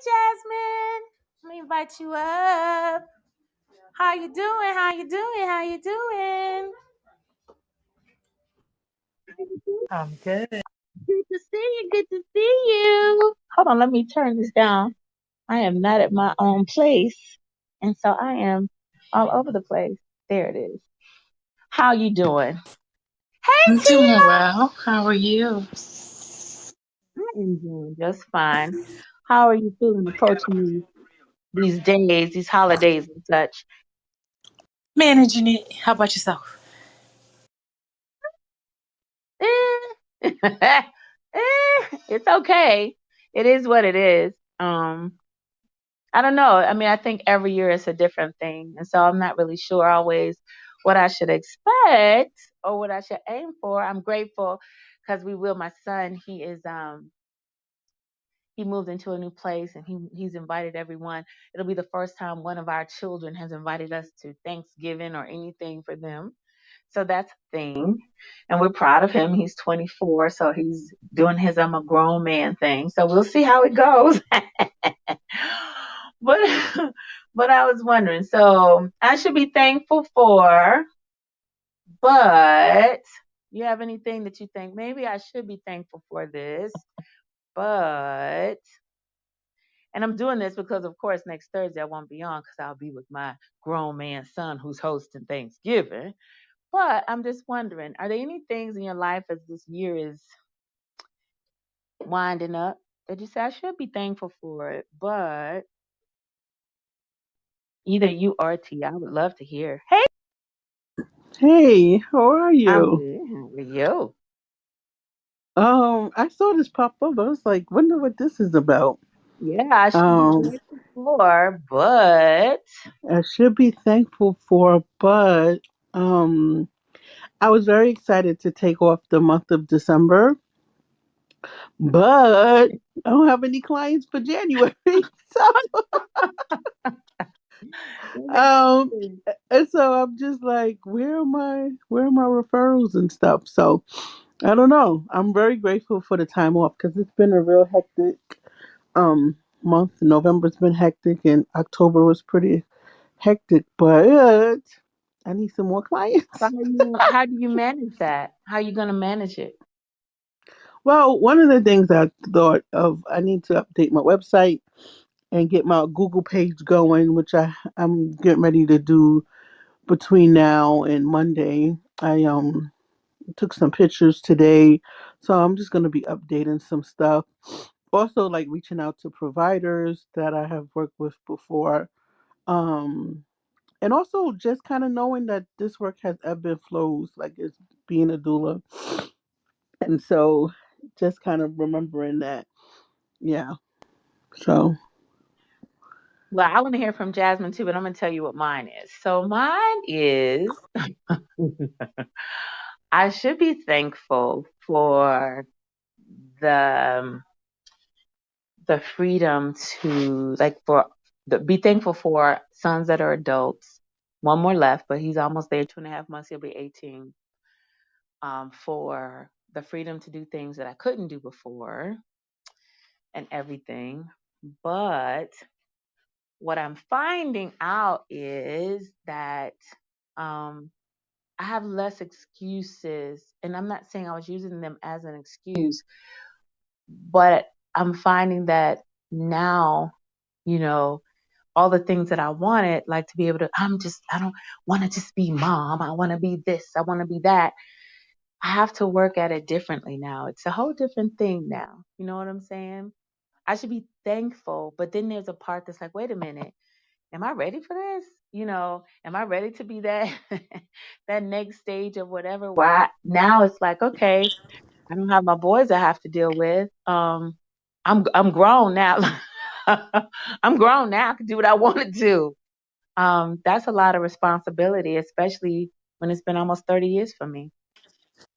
Jasmine. Let me invite you up. How you doing? How you doing? How you doing? I'm good. Good to see you. Good to see you. Hold on, let me turn this down. I am not at my own place, and so I am all over the place. There it is. How you doing? Hey, I'm doing Tia. well. How are you? I am doing just fine. How are you feeling approaching these days, these holidays and such? Managing it. How about yourself? Eh. It's okay. It is what it is. I don't know. I mean, I think every year it's a different thing, and so I'm not really sure always what I should expect or what I should aim for. I'm grateful because we will. My son, he moved into a new place and he's invited everyone. It'll be the first time one of our children has invited us to Thanksgiving or anything for them. So that's a thing. And we're proud of him. He's 24, so he's doing his I'm a grown man thing. So we'll see how it goes. but but I was wondering, so I should be thankful for, but you have anything that you think maybe I should be thankful for this, but and I'm doing this because, of course, next Thursday I won't be on because I'll be with my grown man son who's hosting Thanksgiving. But I'm just wondering, are there any things in your life as this year is winding up that you say I should be thankful for it, but either you or T, I would love to hear. Hey, Hey, how are I'm you? good. How are you? I saw this pop up. I was like, wonder what this is about. Yeah, I should be Um, thankful for, but I should be thankful for, but um, I was very excited to take off the month of December, but I don't have any clients for January. So, um, and so I'm just like, where are my referrals and stuff? So I don't know. I'm very grateful for the time off because it's been a real hectic month. November's been hectic and October was pretty hectic, but I need some more how clients. do you manage that? How are you gonna manage it? Well, one of the things I thought of, I need to update my website and get my Google page going, which I'm getting ready to do between now and Monday. I took some pictures today, so I'm just going to be updating some stuff. Also, like reaching out to providers that I have worked with before. Um, and also just kind of knowing that this work has ebb and flows, like it's being a doula, and so just kind of remembering that. Yeah. So. Well, I want to hear from Jasmine too, but I'm gonna tell you what mine is. So mine is I should be thankful for the the freedom to be thankful for sons that are adults. One more left, but he's almost there. 2.5 months, he'll be 18. For the freedom to do things that I couldn't do before and everything. But what I'm finding out is that um, I have less excuses, and I'm not saying I was using them as an excuse, but I'm finding that now, you know, all the things that I wanted, like to be able to, I don't want to just be mom. I want to be this. I want to be that. I have to work at it differently now. It's a whole different thing now. You know what I'm saying? I should be thankful, but then there's a part that's like, wait a minute, am I ready for this? Am I ready to be that that next stage of whatever? Why now it's like, okay, I don't have my boys I have to deal with. I'm grown now. I'm grown now. I can do what I want to do. That's a lot of responsibility, especially when it's been almost 30 years for me.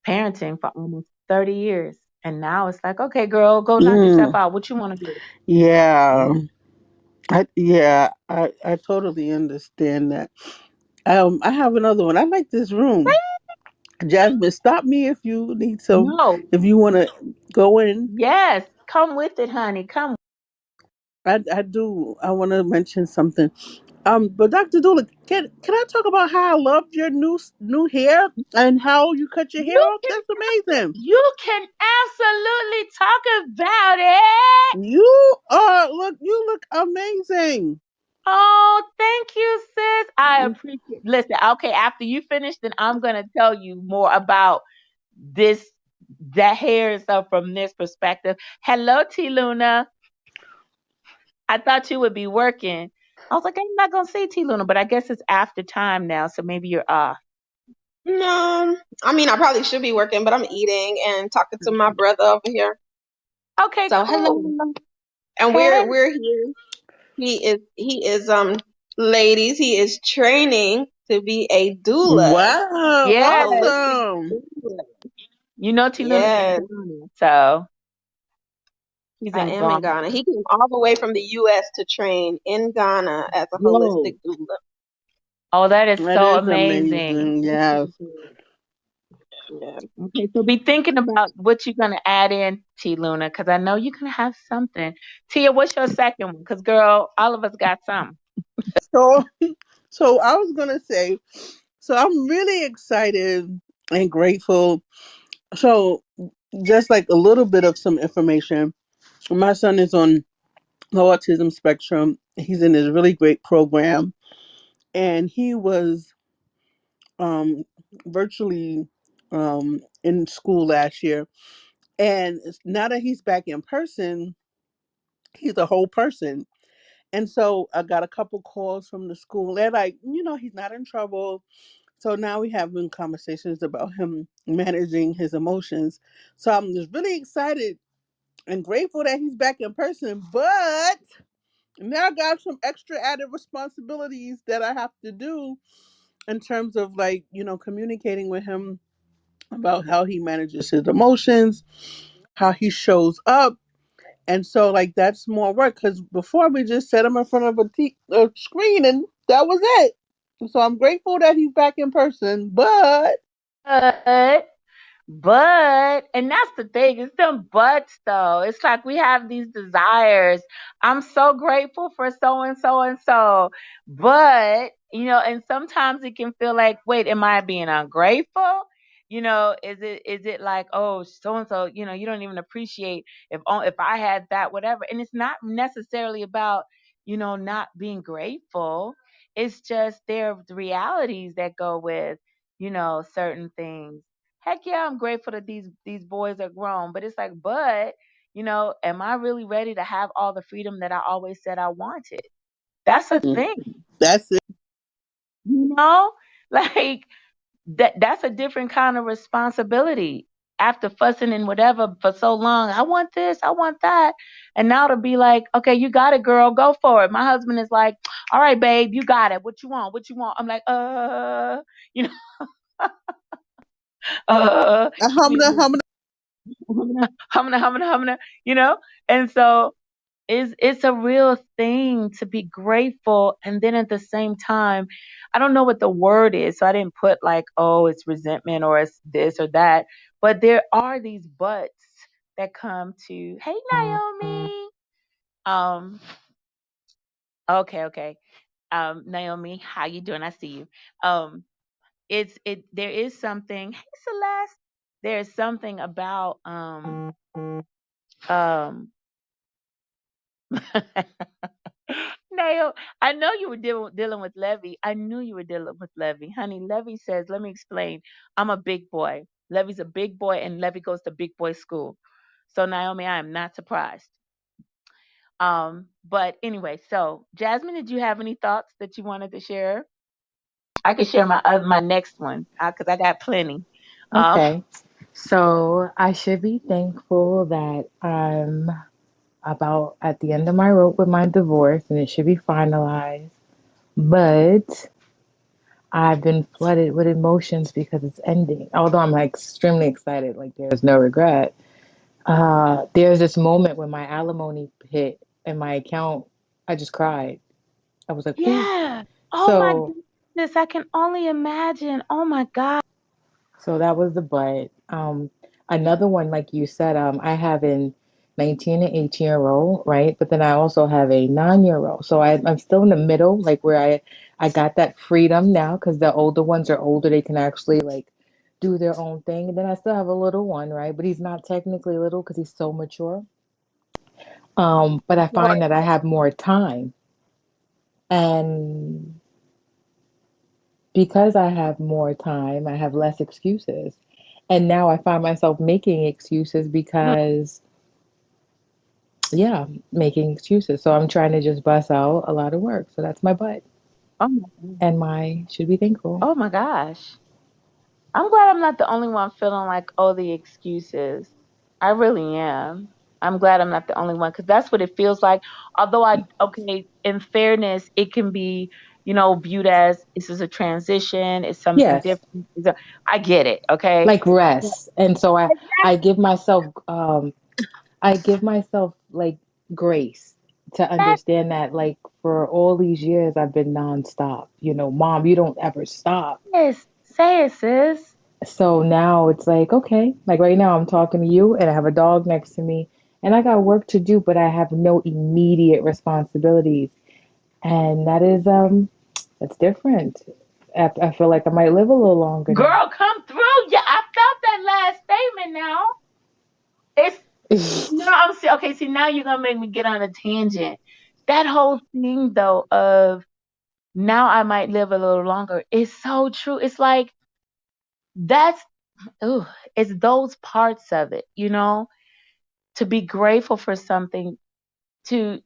Parenting for almost 30 years. And now it's like, okay, girl, go knock yourself Mm, out. What you want to do? yeah. I totally understand that. I have another one. I like this room. Jasmine, stop me if you need some, No. if you want to go in. Yes. Come with it, honey. Come. I do. I want to mention something. But Dr. Dula, can I talk about how I loved your new hair and how you cut your hair You off? can That's amazing. you can absolutely talk about it. You look amazing. Oh, thank you, sis. I appreciate. Listen, okay, after you finish, then I'm gonna tell you more about this, that hair and stuff from this perspective. Hello, T Luna. I thought you would be working. I was like, I'm not gonna say T Luna, but I guess it's after time now, so maybe you're off. No, I mean I probably should be working, but I'm eating and talking to my brother over here. Okay, So cool. hello, and Hey. we're here. He is ladies. He is training to be a doula, Wow, a Yes. holistic awesome. doula. You know T Luna's in Yes, Ghana, so he's I in am in Ghana. Ghana. He came all the way from the U.S. to train in Ghana as a Yo. holistic doula. Oh, that is That so is amazing. amazing. That's so Yes. good. Yeah, Okay, so be thinking about what you're gonna add in, T Luna, because I know you're gonna have something. Tia, what's your second one? Because girl, all of us got some. So so I was gonna say, so I'm really excited and grateful. So just like a little bit of some information. My son is on the autism spectrum. He's in this really great program, and he was um, virtually in school last year. And now that he's back in person, he's a whole person. And so I got a couple calls from the school. They're like, he's not in trouble. So now we having conversations about him managing his emotions. So I'm just really excited and grateful that he's back in person. But now I got some extra added responsibilities that I have to do in terms of like, communicating with him about how he manages his emotions, how he shows up. And so like that's more work because before we just set him in front of a screen and that was it. So I'm grateful that he's back in person, but But and that's the thing, it's them buts though. It's like we have these desires. I'm so grateful for so and so and so. But, and sometimes it can feel like, wait, am I being ungrateful? Is it like, oh, so and so, you don't even appreciate if I had that, whatever. And it's not necessarily about, not being grateful. It's just there are the realities that go with, certain things. Heck yeah, I'm grateful that these boys are grown, but it's like, but am I really ready to have all the freedom that I always said I wanted? That's a thing, that's it. you know? Like that's a different kind of responsibility. After fussing and whatever for so long, I want this, I want that. And now to be like, okay, you got it, girl, go for it. My husband is like, all right, babe, you got it. What you want? What you want? I'm like, you know, give me Humna, humna. humna, you know? And so it's a real thing to be grateful. And then at the same time, I don't know what the word is. So I didn't put like, oh, it's resentment or it's this or that. But there are these buts that come to, hey, Naomi. Um, okay. Naomi, how you doing? I see you. Um, there is something, hey Celeste, there's something about um Nail, I know you were dealing with Levy. I knew you were dealing with Levy. Honey, Levy says, let me explain. I'm a big boy. Levy's a big boy, and Levy goes to big boy school. So, Naomi, I am not surprised. But anyway, so Jasmine, did you have any thoughts that you wanted to share? I can share my next one because I got plenty. Um, Okay. So I should be thankful that I'm about at the end of my rope with my divorce and it should be finalized. But I've been flooded with emotions because it's ending. Although I'm like extremely excited, like there's no regret. There's this moment when my alimony hit and my account, I just cried. I was like, who? yeah. Oh my So goodness, I can only imagine. Oh my God. So that was the but. Another one, like you said, I have in 19 and 18-year-old, right? But then I also have a 9-year-old. So I'm still in the middle, like where I got that freedom now because the older ones are older. They can actually like do their own thing. And then I still have a little one, right? But he's not technically little because he's so mature. But I find that I have more time. And because I have more time, I have less excuses. And now I find myself making excuses Mm. because, yeah, making excuses. So I'm trying to just bust out a lot of work. So that's my butt Oh my God. and my should be thankful. Oh my gosh. I'm glad I'm not the only one feeling like, oh, the excuses. I really am. I'm glad I'm not the only one because that's what it feels like. Although okay, in fairness, it can be, viewed as this is a transition, it's something Yes, different. I get it, okay? like rest. And so I give myself I give myself like grace to understand that like for all these years I've been nonstop. Mom, you don't ever stop. Yes, say it, sis. So now it's like, okay, like right now I'm talking to you and I have a dog next to me and I got work to do, but I have no immediate responsibilities. And that's different. I feel like I might live a little longer now. Girl, come through. Yeah, I felt that last statement now. It's no, I'm see okay, see now you're gonna make me get on a tangent. That whole thing though of now I might live a little longer is so true. It's like that's ooh, it's those parts of it, to be grateful for something to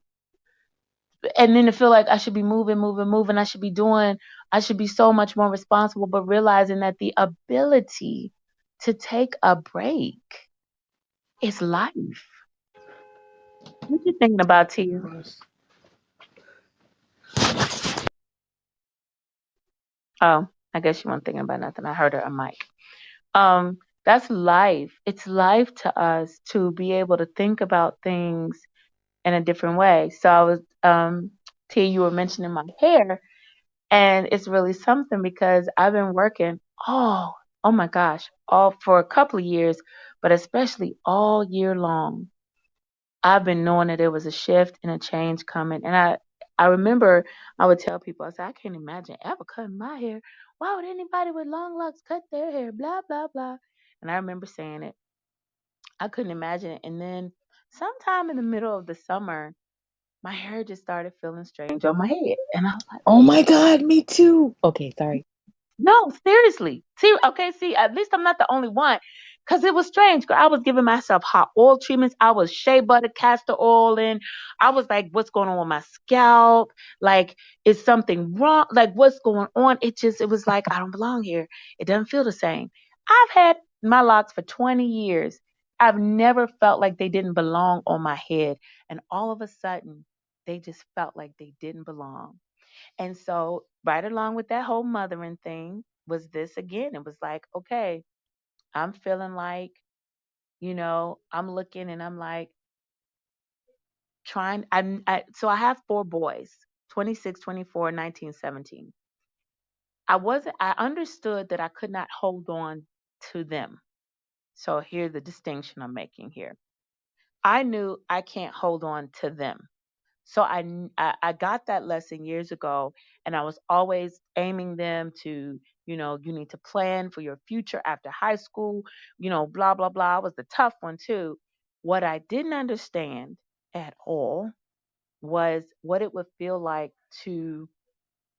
and then to feel like I should be moving, moving, moving. I should be so much more responsible, but realizing that the ability to take a break is life. What you thinking about, Tia? Oh, I guess you weren't thinking about nothing. I heard her on mic. That's life. It's life to us to be able to think about things in a different way. So I was, Tia, you were mentioning my hair, and it's really something because I've been working oh my gosh, all for a couple of years, but especially all year long. I've been knowing that there was a shift and a change coming, and I remember I would tell people, I said, I can't imagine ever cutting my hair. Why would anybody with long locks cut their hair? Blah blah blah. And I remember saying it. I couldn't imagine it. And then sometime in the middle of the summer, my hair just started feeling strange on my head, and I was like, Oh my God, me too. Okay, sorry. no, seriously. See, okay, see, at least I'm not the only one. Cause it was strange. Girl, I was giving myself hot oil treatments. I was shea butter, castor oil in. I was like, what's going on with my scalp? Like, is something wrong? Like, what's going on? It was like, I don't belong here. It doesn't feel the same. I've had my locks for 20 years. I've never felt like they didn't belong on my head. And all of a sudden, they just felt like they didn't belong. And so, right along with that whole mothering thing was this again. It was like, okay, I'm feeling like, I'm looking and I'm like trying. So I have four boys, 26, 24, 19, 17. I understood that I could not hold on to them. So here's the distinction I'm making here. I knew I can't hold on to them. So I got that lesson years ago, and I was always aiming them to, you need to plan for your future after high school, blah, blah, blah. I was the tough one too. What I didn't understand at all was what it would feel like to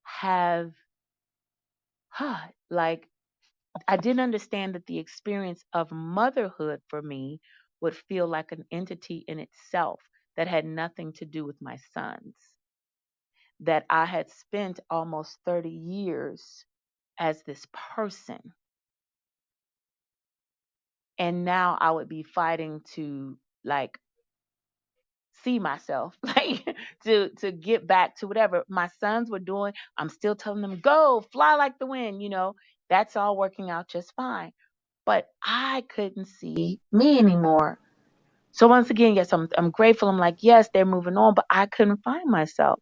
have, like, I didn't understand that the experience of motherhood for me would feel like an entity in itself that had nothing to do with my sons, that I had spent almost 30 years as this person. And now I would be fighting to like see myself, like to get back to whatever my sons were doing. I'm still telling them, go, fly like the wind, that's all working out just fine. But I couldn't see me anymore. So once again, yes, I'm grateful. I'm like, yes, they're moving on, but I couldn't find myself.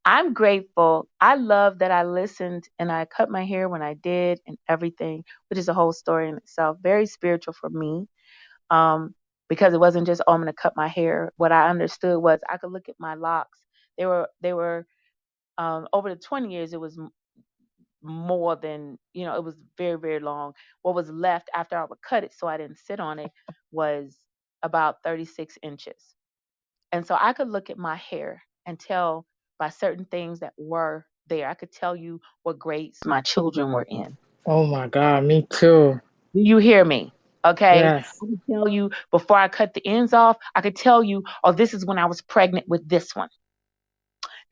I'm grateful. I love that I listened and I cut my hair when I did and everything, which is a whole story in itself. Very spiritual for me. Um, because it wasn't just, oh, I'm gonna cut my hair. What I understood was I could look at my locks. They were over the 20 years, it was more than, it was very, very long. What was left after I would cut it so I didn't sit on it was about 36 inches. And so I could look at my hair and tell by certain things that were there. I could tell you what grades my children were in. Oh my God, me too. Do you hear me? Okay. Yes. I could tell you before I cut the ends off, I could tell you, oh, this is when I was pregnant with this one.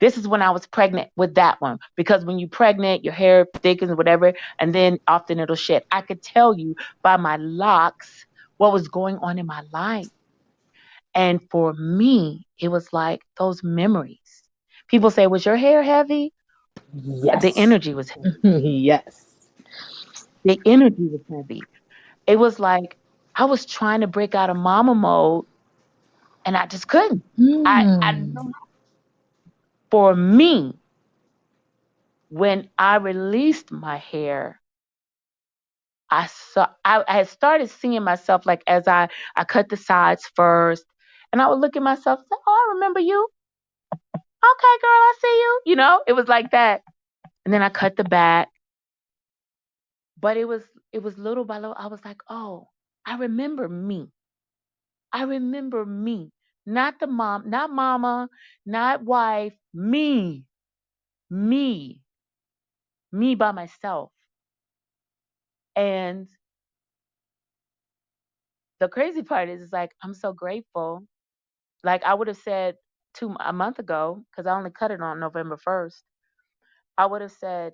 This is when I was pregnant with that one. Because when you're pregnant, your hair thickens or whatever, and then often it'll shed. I could tell you by my locks what was going on in my life. And for me, it was like those memories. People say, was your hair heavy? The Yes. energy was heavy. Yes. The energy was heavy. It was like I was trying to break out of mama mode and I just couldn't. I don't Hmm. know. For me, when I released my hair, I had started seeing myself like as I cut the sides first, and I would look at myself and say, "Oh, I remember you. Okay, girl, I see you." It was like that. And then I cut the back, but it was little by little. I was like, "Oh, I remember me. I remember me. Not the mom, not mama, not wife, me, me by myself." And the crazy part is like I'm so grateful. Like I would have said a month ago, because I only cut it on November 1st. I would have said,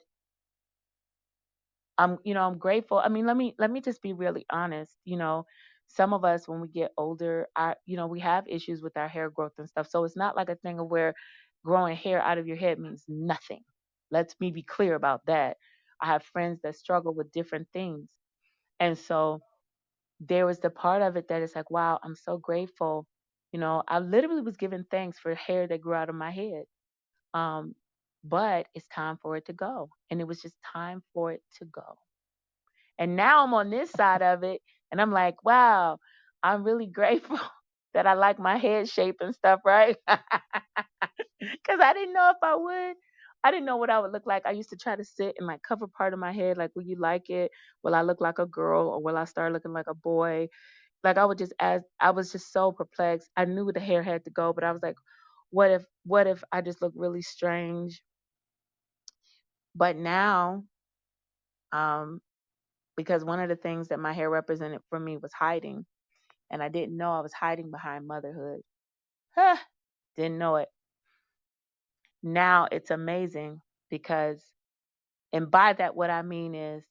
I'm grateful. I mean, let me just be really honest. Some of us when we get older, we have issues with our hair growth and stuff. So it's not like a thing of where growing hair out of your head means nothing. Let's me be clear about that. I have friends that struggle with different things. And so there was the part of it that is like, wow, I'm so grateful. I literally was giving thanks for hair that grew out of my head. Um, but it's time for it to go. And it was just time for it to go. And now I'm on this side of it and I'm like, wow, I'm really grateful that I like my head shape and stuff, right? Because I didn't know if I would. I didn't know what I would look like. I used to try to sit and like cover part of my head, like, will you like it? Will I look like a girl or will I start looking like a boy? Like I would just ask, I was just so perplexed. I knew the hair had to go, but I was like, what if I just look really strange? But now, um, because one of the things that my hair represented for me was hiding, and I didn't know I was hiding behind motherhood. Huh, didn't know it. Now it's amazing because, and by that, what I mean is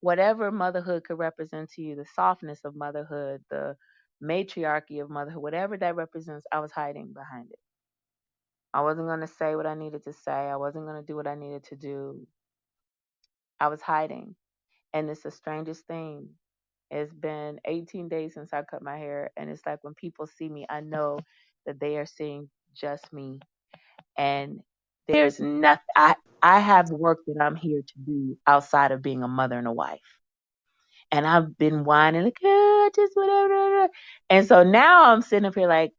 whatever motherhood could represent to you, the softness of motherhood, the matriarchy of motherhood, whatever that represents, I was hiding behind it. I wasn't going to say what I needed to say. I wasn't going to do what I needed to do. I was hiding. And it's the strangest thing. It's been 18 days since I cut my hair. And it's like when people see me, I know that they are seeing just me. And there's nothing, I have work that I'm here to do outside of being a mother and a wife. And I've been whining, like, just whatever. And so now I'm sitting up here like,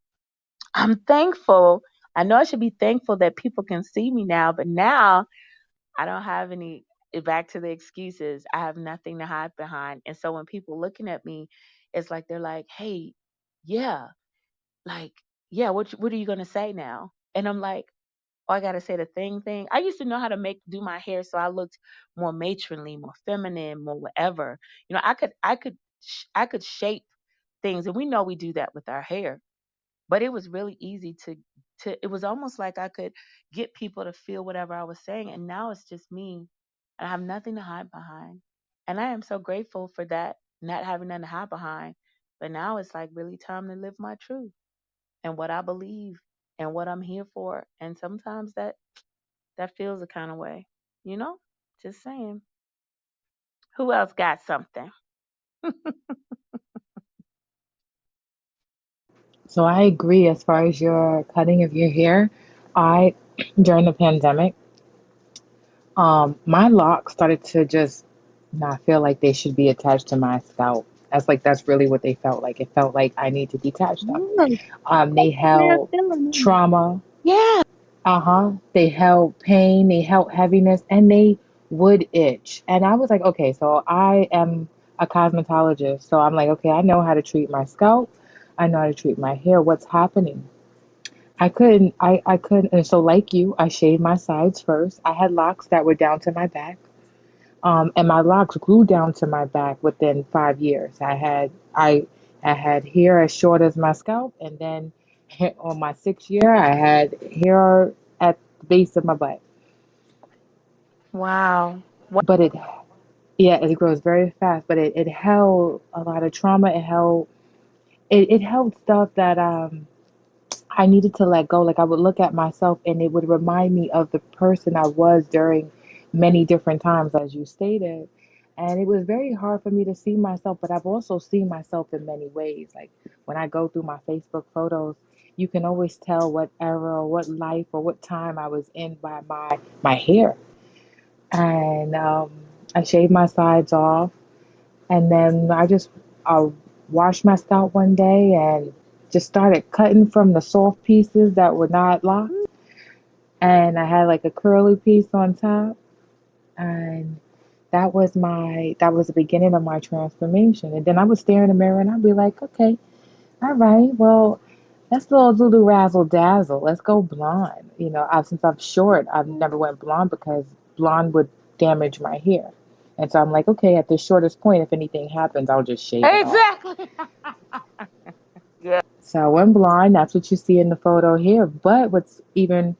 I'm thankful. I know I should be thankful that people can see me now, but now I don't have any, back to the excuses. I have nothing to hide behind. And so when people looking at me, it's like they're like, "Hey, yeah, like, yeah, what are you gonna say now?" And I'm like, "Oh, I gotta say the thing." I used to know how to do my hair so I looked more matronly, more feminine, more whatever. I could shape things, and we know we do that with our hair. But it was really easy to it was almost like I could get people to feel whatever I was saying, and now it's just me. And I have nothing to hide behind. And I am so grateful for that, not having nothing to hide behind. But now it's like really time to live my truth and what I believe and what I'm here for. And sometimes that feels a kind of way, you know? Just saying. Who else got something? So I agree as far as your cutting of your hair. I during the pandemic, my locks started to just not feel like they should be attached to my scalp. That's really what they felt like. It felt like I need to detach them. Mm, They that's the way I held feel. trauma. Yeah. They held pain, they held heaviness, and they would itch. And I was like, okay, so I am a cosmetologist. So I'm like, okay, I know how to treat my scalp. I know how to treat my hair. What's happening? I couldn't. And so, like you, I shaved my sides first. I had locks that were down to my back. And my locks grew down to my back within 5 years. I had hair as short as my scalp, and then on my 6th year, I had hair at the base of my butt. Wow. Wow. But yeah, it grows very fast. But it held a lot of trauma. It held stuff that I needed to let go. Like I would look at myself, and it would remind me of the person I was during many different times, as you stated. And it was very hard for me to see myself, but I've also seen myself in many ways. Like when I go through my Facebook photos, you can always tell what era or what life or what time I was in by my hair. And I shaved my sides off, and then I just washed my scalp one day and just started cutting from the soft pieces that were not locked. And I had like a curly piece on top. And that was the beginning of my transformation. And then I would stare in the mirror and I'd be like, okay, all right, well, that's a little Lulu razzle dazzle. Let's go blonde. Since I'm short, I've never went blonde because blonde would damage my hair. And so I'm like, okay, at the shortest point, if anything happens, I'll just shave it off. Exactly. Yeah. So I went blonde. That's what you see in the photo here. But what's even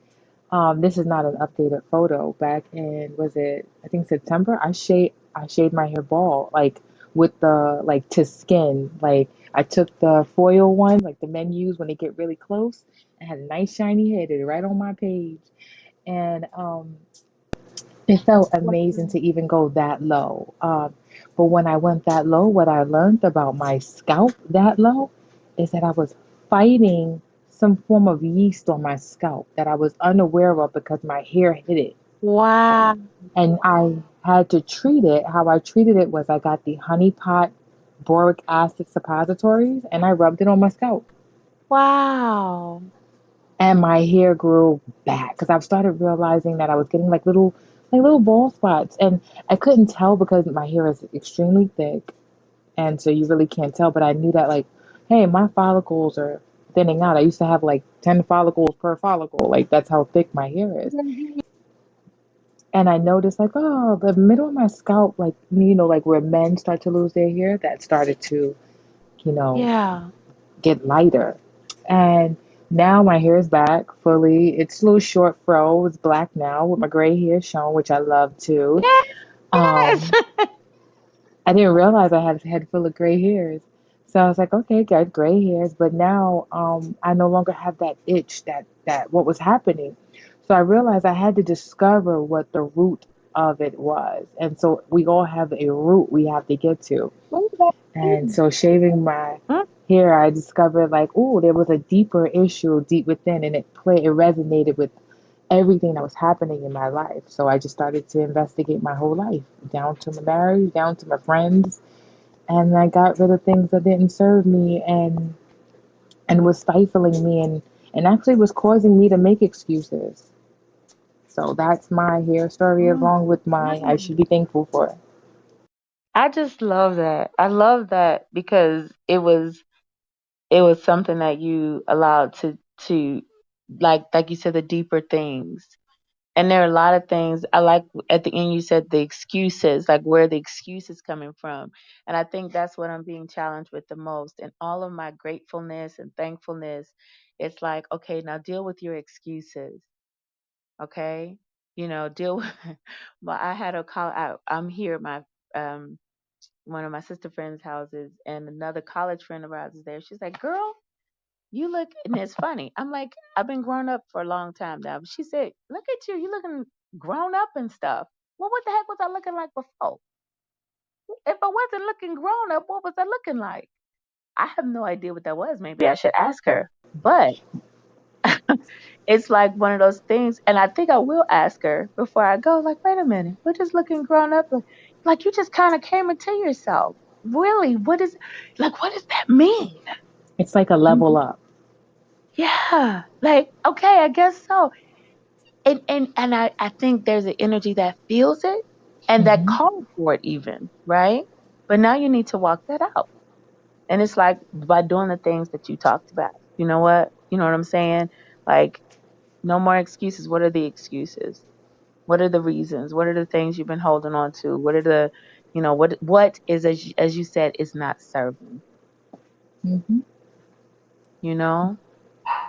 this is not an updated photo. Back in was it I think September? I shaved my hair bald, like with the like to skin. Like I took the foil one, like the men use when they get really close, and had a nice shiny head. It right on my page, and it felt amazing to even go that low. But when I went that low, what I learned about my scalp that low is that I was fighting some form of yeast on my scalp that I was unaware of because my hair hid it. Wow. And I had to treat it. How I treated it was I got the honey pot boric acid suppositories and I rubbed it on my scalp. Wow. And my hair grew back because I've started realizing that I was getting like little bald spots, and I couldn't tell because my hair is extremely thick, and so you really can't tell. But I knew that like, hey, my follicles are thinning out. I used to have like 10 follicles per follicle, like that's how thick my hair is. And I noticed like, oh, the middle of my scalp, like like where men start to lose their hair, that started to, you know, Yeah. get lighter. And now my hair is back fully. It's a little short fro. It's black now with my gray hair shown, which I love too. Yes. Um, I didn't realize I had a head full of gray hairs. So I was like, okay, got gray hairs, but now I no longer have that itch that what was happening. So I realized I had to discover what the root of it was. And so we all have a root we have to get to. And so shaving my Mm, hair, I discovered like, oh, there was a deeper issue deep within, and it resonated with everything that was happening in my life. So I just started to investigate my whole life, down to my marriage, down to my friends, and I got rid of things that didn't serve me and was stifling me and actually was causing me to make excuses. So that's my hair story mm, along with my I mm. should be thankful for. I just love that. I love that because it was something that you allowed to like you said the deeper things. And there are a lot of things I like at the end you said the excuses, like where the excuses coming from. And I think that's what I'm being challenged with the most. And all of my gratefulness and thankfulness, it's like, okay, now deal with your excuses. Okay. Deal with but I had a call out. I'm here at my um one of my sister friends' houses and another college friend of ours is there. She's like, girl, you look, and it's funny. I'm like, I've been grown up for a long time now. But she said, look at you. You looking grown up and stuff. Well, what the heck was I looking like before? If I wasn't looking grown up, what was I looking like? I have no idea what that was. Maybe I should ask her. But it's like one of those things. And I think I will ask her before I go, like, wait a minute. We're just looking grown up. Like you just kind of came into yourself. really, what does that mean? It's like a level up. Yeah, like, okay, I guess so. And I think there's an energy that feels it and that Hmm. calls for it even, right? But now you need to walk that out. And it's like by doing the things that you talked about. You know what? You know what I'm saying? Like, no more excuses. What are the excuses? What are the reasons? What are the things you've been holding on to? What are the, what is, as you said, is not serving? Hmm. You know?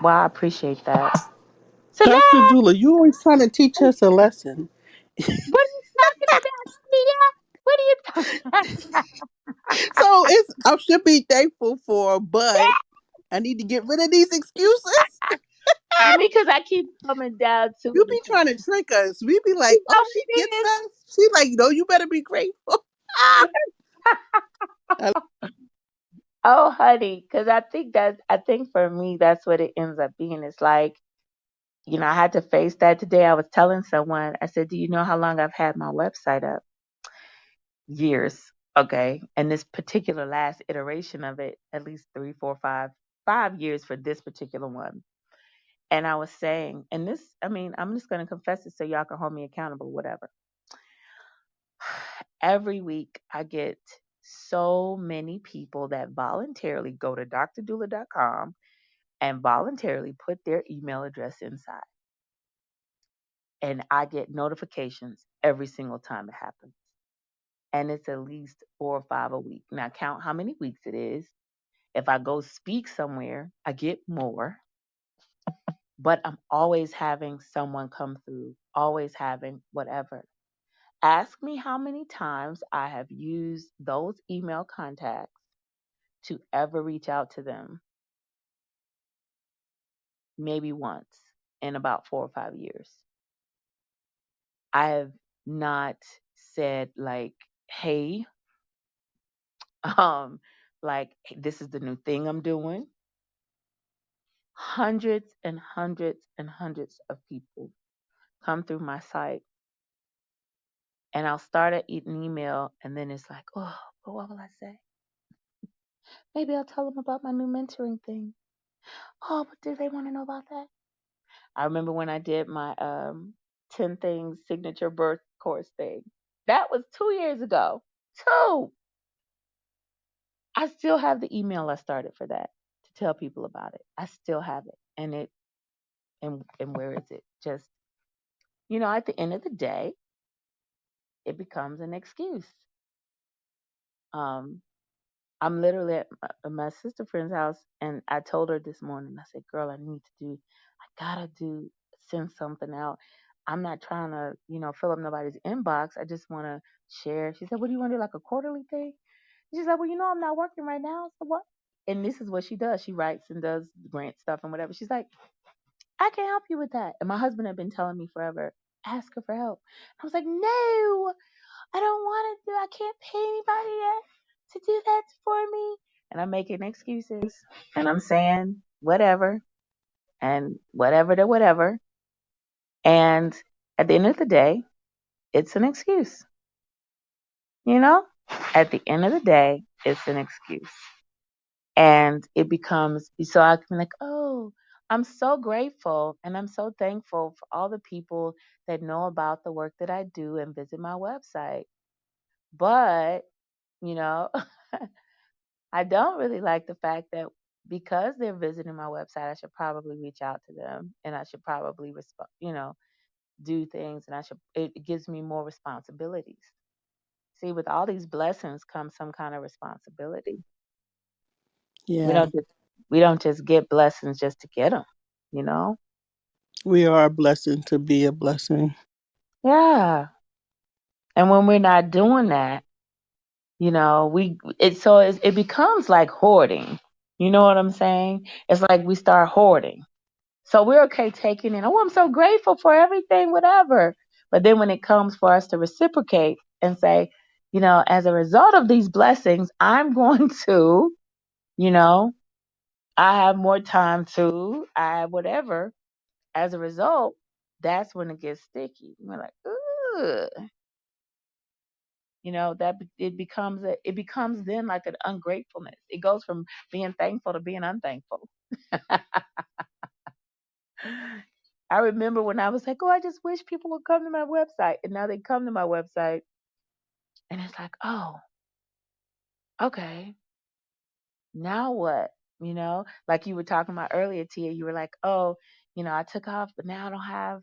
Well, I appreciate that. So Dr. now, Dula, you always trying to teach us a lesson. what are you talking about, Tia? What are you talking? So I should be thankful for, but I need to get rid of these excuses. Because I keep coming down to You it be because trying to trick us. We be you like, oh, know she what gets it is. us. She like, no, you better be grateful. I- Oh, honey, because I think for me that's what it ends up being. It's like, I had to face that today. I was telling someone, I said, "Do you know how long I've had my website up?" Years. Okay. And this particular last iteration of it, at least 3, 4, 5 years for this particular one. And I was saying, and this, I mean, I'm just going to confess it so y'all can hold me accountable, whatever. Every week I get so many people that voluntarily go to drdula.com and voluntarily put their email address inside. And I get notifications every single time it happens. And it's at least 4 or 5 a week. Now, count how many weeks it is. If I go speak somewhere, I get more, but I'm always having someone come through, always having whatever. Ask me how many times I have used those email contacts to ever reach out to them. Maybe once in about 4 or 5 years. I have not said like, hey, um, like, "Hey, this is the new thing I'm doing." Hundreds and hundreds and hundreds of people come through my site, and I'll start an email and then it's like, oh, but what will I say? Maybe I'll tell them about my new mentoring thing. Oh, but do they want to know about that? I remember when I did my 10 things signature birth course thing. That was 2 years ago. Two. I still have the email I started for that to tell people about it. I still have it. And where is it? Just, at the end of the day, it becomes an excuse. Um, I'm literally at my sister friend's house, and I told her this morning. I said, "Girl, I gotta send something out. I'm not trying to, fill up nobody's inbox. I just want to share." She said, "What do you want to do, like a quarterly thing?" She's like, "Well, I'm not working right now, so what?" And this is what she does. She writes and does grant stuff and whatever. She's like, "I can help you with that." And my husband had been telling me forever, "Ask her for help." I was like, "No, I don't want to do. I can't pay anybody yet to do that for me." And I'm making excuses, and I'm saying whatever and whatever to whatever. And at the end of the day, it's an excuse. You know, at the end of the day, it's an excuse, and it becomes so I can be like, oh. I'm so grateful and I'm so thankful for all the people that know about the work that I do and visit my website. But, you know, I don't really like the fact that because they're visiting my website, I should probably reach out to them and I should probably respond, do things, and it gives me more responsibilities. See, with all these blessings comes some kind of responsibility. We yeah, don't just we don't just get blessings just to get them, you know? we are a blessing to be a blessing. Yeah. And when we're not doing that, it becomes like hoarding. You know what I'm saying? It's like we start hoarding. So we're okay taking in, oh, I'm so grateful for everything, whatever. But then when it comes for us to reciprocate and say, as a result of these blessings, I'm going to, you know, I have more time to, I have whatever. As a result, that's when it gets sticky. We're like, ooh, that it becomes then like an ungratefulness. It goes from being thankful to being unthankful. I remember when I was like, oh, I just wish people would come to my website. And now they come to my website and it's like, oh, okay, now what? Like you were talking about earlier, Tia, you were like, oh, I took off, but now I don't have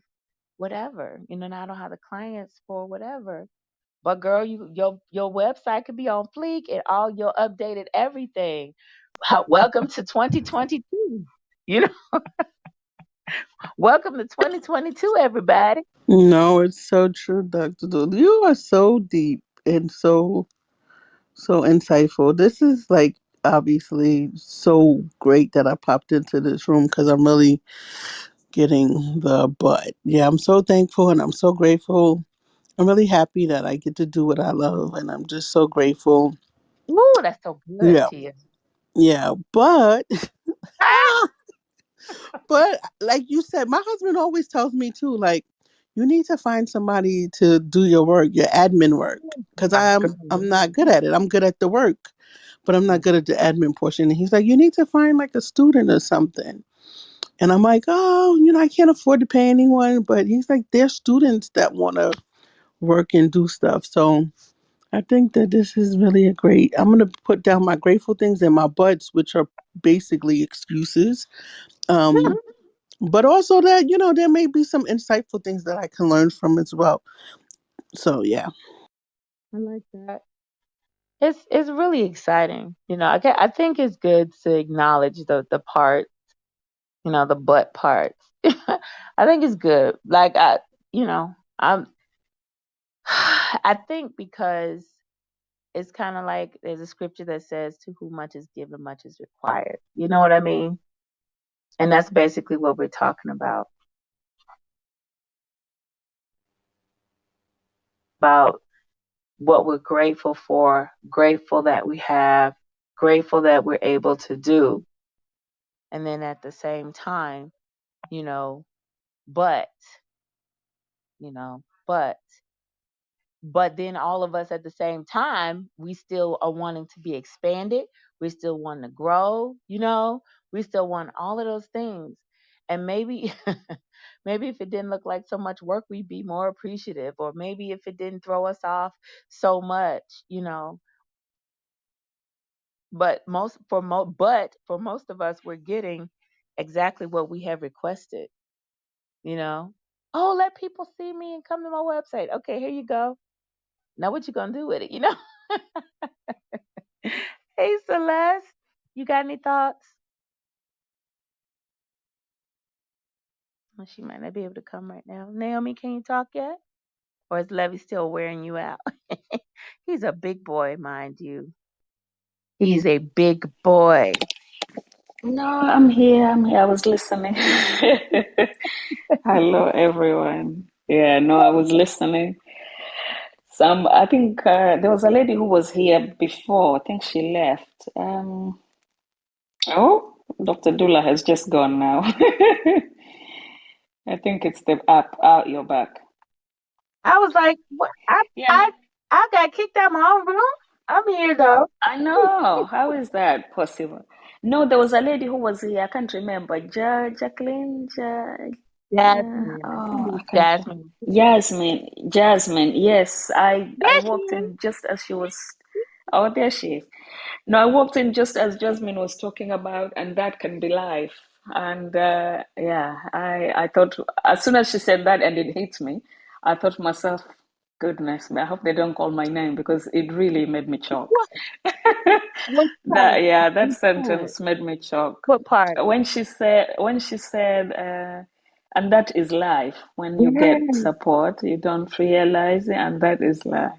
whatever. Now I don't have the clients for whatever. But girl, your website could be on fleek and all your updated everything. Welcome to 2022. You know, welcome to 2022, everybody. No, it's so true, Dr. Dool. You are so deep and so insightful. This is like obviously so great that I popped into this room because I'm really getting the butt. Yeah, I'm so thankful and I'm so grateful. I'm really happy that I get to do what I love and I'm just so grateful. Ooh, that's so good, Yeah, Tia. yeah. But Ah! but like you said, my husband always tells me too, like, you need to find somebody to do your work, your admin work. Cause I'm not good at it. I'm good at the work, but I'm not good at the admin portion. And he's like, you need to find like a student or something. And I'm like, oh, I can't afford to pay anyone. But he's like, there's students that want to work and do stuff. So I think that this is really a great. I'm gonna put down my grateful things and my buts, which are basically excuses. Um, but also that there may be some insightful things that I can learn from as well. So yeah. I like that. It's really exciting. I think it's good to acknowledge the part, the butt parts. I think it's good. Like I'm I think because it's kind of like there's a scripture that says to whom much is given, much is required. You know what I mean? And that's basically what we're talking about what we're grateful for, grateful that we have, grateful that we're able to do. And then at the same time, you know, but, you know, but but then all of us at the same time, we still are wanting to be expanded. We still want to grow, we still want all of those things. And maybe maybe if it didn't look like so much work, we'd be more appreciative. Or maybe if it didn't throw us off so much, but for most of us, we're getting exactly what we have requested, you know. Oh, let people see me and come to my website. Okay, here you go. Now what you gonna do with it? Hey, Celeste, you got any thoughts? Well, she might not be able to come right now. Naomi, can you talk yet? Or is Levy still wearing you out? He's a big boy, mind you. He's a big boy. No, I'm here. I'm here. I was listening. Hello, everyone. Yeah, no, I was listening. I think there was a lady who was here before. I think she left. Oh, Dr. Dula has just gone now. I think it's the app. Out your back. I was like, what? Yeah, I got kicked out my own room. I'm here though. I know. How is that possible? No, there was a lady who was here. I can't remember. Jacqueline. Jasmine, I think Oh, it was I can't. Jasmine. Jasmine. Jasmine. Yes, I There she walked is. in just as she was. Oh, there she is. No, I walked in just as Jasmine was talking about, and that can be life. And yeah, I thought as soon as she said that, and it hit me, I thought to myself, goodness, I hope they don't call my name because it really made me choke. What? What part? That yeah, that What part? sentence made me choke. What part? When she said, and that is life. When you get Yes. support, you don't realize it, and that is life.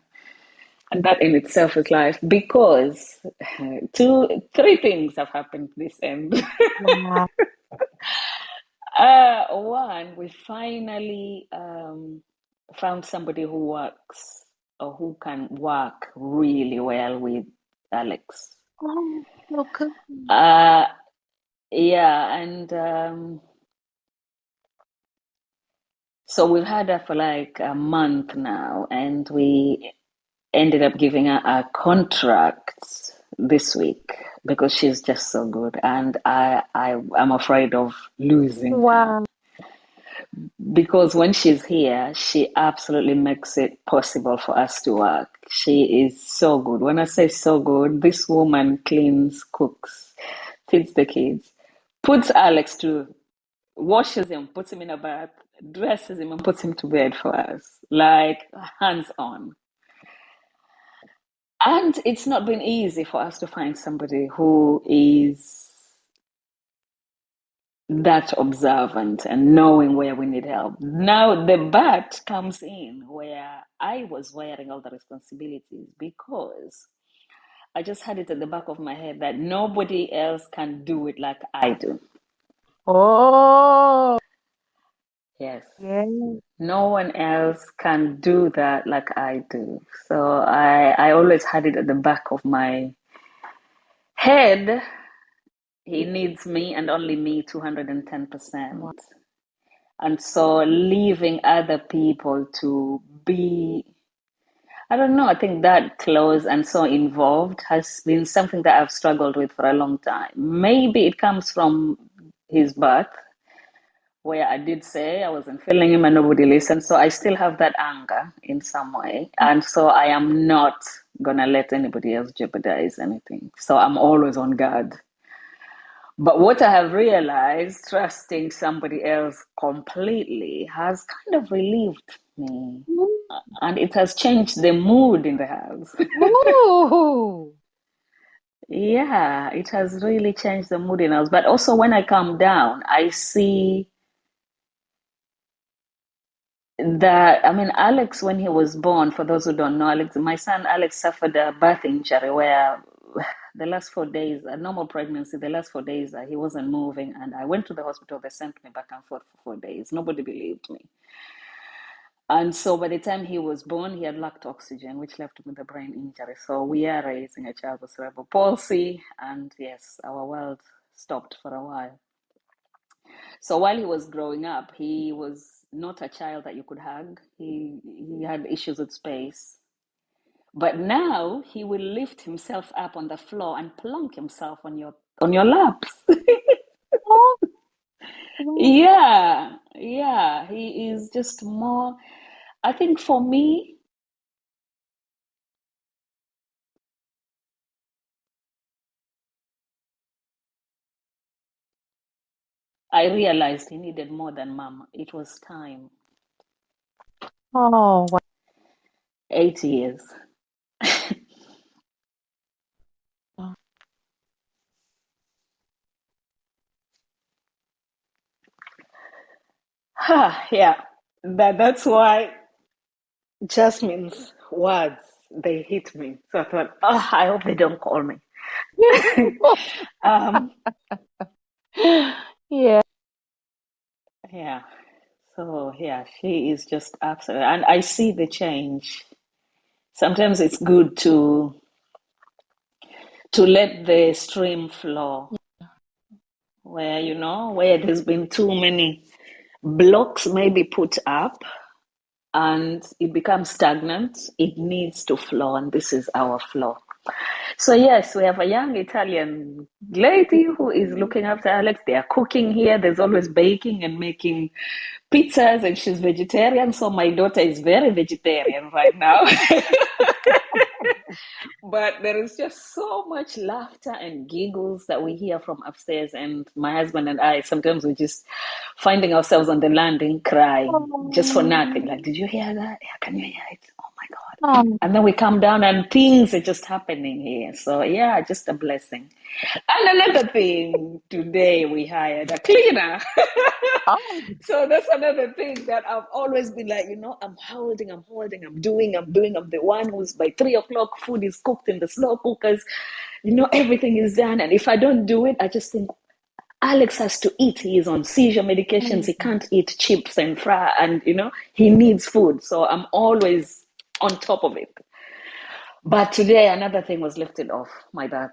And that in itself is life because three things have happened this end. Wow. One, we finally found somebody who works or who can work really well with Alex. Oh, so good. Uh, yeah, and so we've had her for like a month now, and we ended up giving her a contract this week because she's just so good, and I am afraid of losing her Wow. because when she's here, she absolutely makes it possible for us to work. She is so good. When I say so good, this woman cleans, cooks, feeds the kids, puts Alex to, washes him, puts him in a bath, dresses him, and puts him to bed for us, like hands on. And it's not been easy for us to find somebody who is that observant and knowing where we need help. Now, the but comes in where I was wearing all the responsibilities because I just had it at the back of my head that nobody else can do it like I do. Oh, Yes. yeah. No one else can do that like I do. So I always had it at the back of my head. He needs me and only me 210%. Wow. And so leaving other people to be, I don't know, I think that close and so involved has been something that I've struggled with for a long time. Maybe it comes from his birth, where I did say I wasn't feeling him and nobody listened. So I still have that anger in some way. And so I am not going to let anybody else jeopardize anything. So I'm always on guard. But what I have realized, trusting somebody else completely has kind of relieved me. And it has changed the mood in the house. Ooh. Yeah, it has really changed the mood in the house. But also when I calm down, I see that, I mean, Alex, when he was born, for those who don't know, Alex, my son Alex suffered a birth injury where the last 4 days, a normal pregnancy, the last 4 days, he wasn't moving. And I went to the hospital. They sent me back and forth for 4 days. Nobody believed me. And so by the time he was born, he had lacked oxygen, which left him with a brain injury. So we are raising a child with cerebral palsy. And yes, our world stopped for a while. So while he was growing up, he was not a child that you could hug. He had issues with space. But now he will lift himself up on the floor and plunk himself on your laps. Oh, wow. Yeah, yeah. He is just more. I think for me, I realized he needed more than mama. It was time. Oh, wow. 8 years. Yeah. That's why Jasmine's words, they hit me. So I thought, oh, I hope they don't call me. um, Yeah. yeah. So yeah, she is just absolute, and I see the change. Sometimes it's good to let the stream flow, where where there's been too many blocks maybe put up, and it becomes stagnant. It needs to flow, and this is our flow. So yes, we have a young Italian lady who is looking after Alex. They are cooking here. There's always baking and making pizzas, and she's vegetarian. So my daughter is very vegetarian right now. But there is just so much laughter and giggles that we hear from upstairs. And my husband and I, sometimes we're just finding ourselves on the landing crying just for nothing. Like, did you hear that? Yeah, can you hear it? Oh my God. Oh, And then we come down and things are just happening here. So, yeah, just a blessing. And another thing, today we hired a cleaner. oh, So that's another thing that I've always been like, I'm doing, I'm the one who's by 3 o'clock, food is cooked in the slow cookers, everything is done. And if I don't do it, I just think Alex has to eat. He is on seizure medications. He can't eat chips and fry, and he needs food. So I'm always on top of it. But today, another thing was lifted off my back.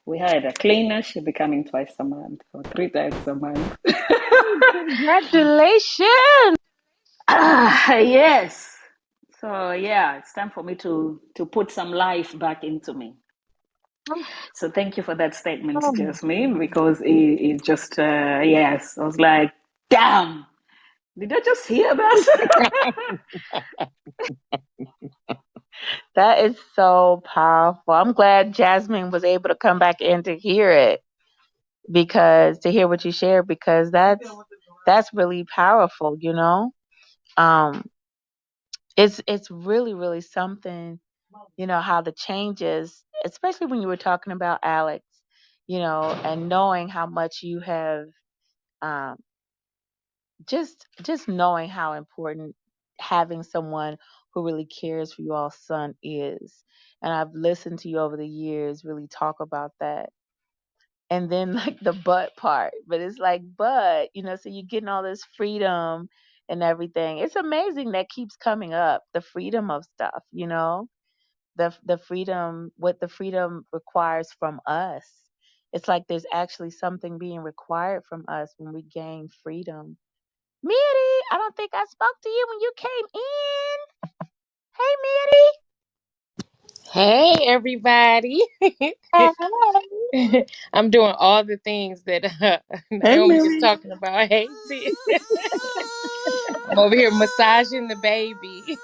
We hired a cleaner. She'll be coming twice a month or 3 times a month. congratulations. Yes. So yeah, it's time for me to put some life back into me. So thank you for that statement, Oh, Jasmine, because it just yes, I was like, damn, did I just hear that? that is so powerful. I'm glad Jasmine was able to come back in to hear it, because to hear what you shared, because that's really powerful, you know? Um it's really really something, you know, how the changes, especially when you were talking about Alex, you know, and knowing how much you have, um just knowing how important having someone who really cares for you all's son is. And I've listened to you over the years really talk about that. And then like the but part, but it's like, but, you know, so you're getting all this freedom and everything. It's amazing that keeps coming up, the freedom of stuff, you know, the freedom, what the freedom requires from us. It's like there's actually something being required from us when we gain freedom. Miri, I don't think I spoke to you when you came in. Hey, Hey everybody. Miri. I'm doing all the things that Hey, Naomi is Mary. talking about. Hey, T. I'm over here massaging the baby.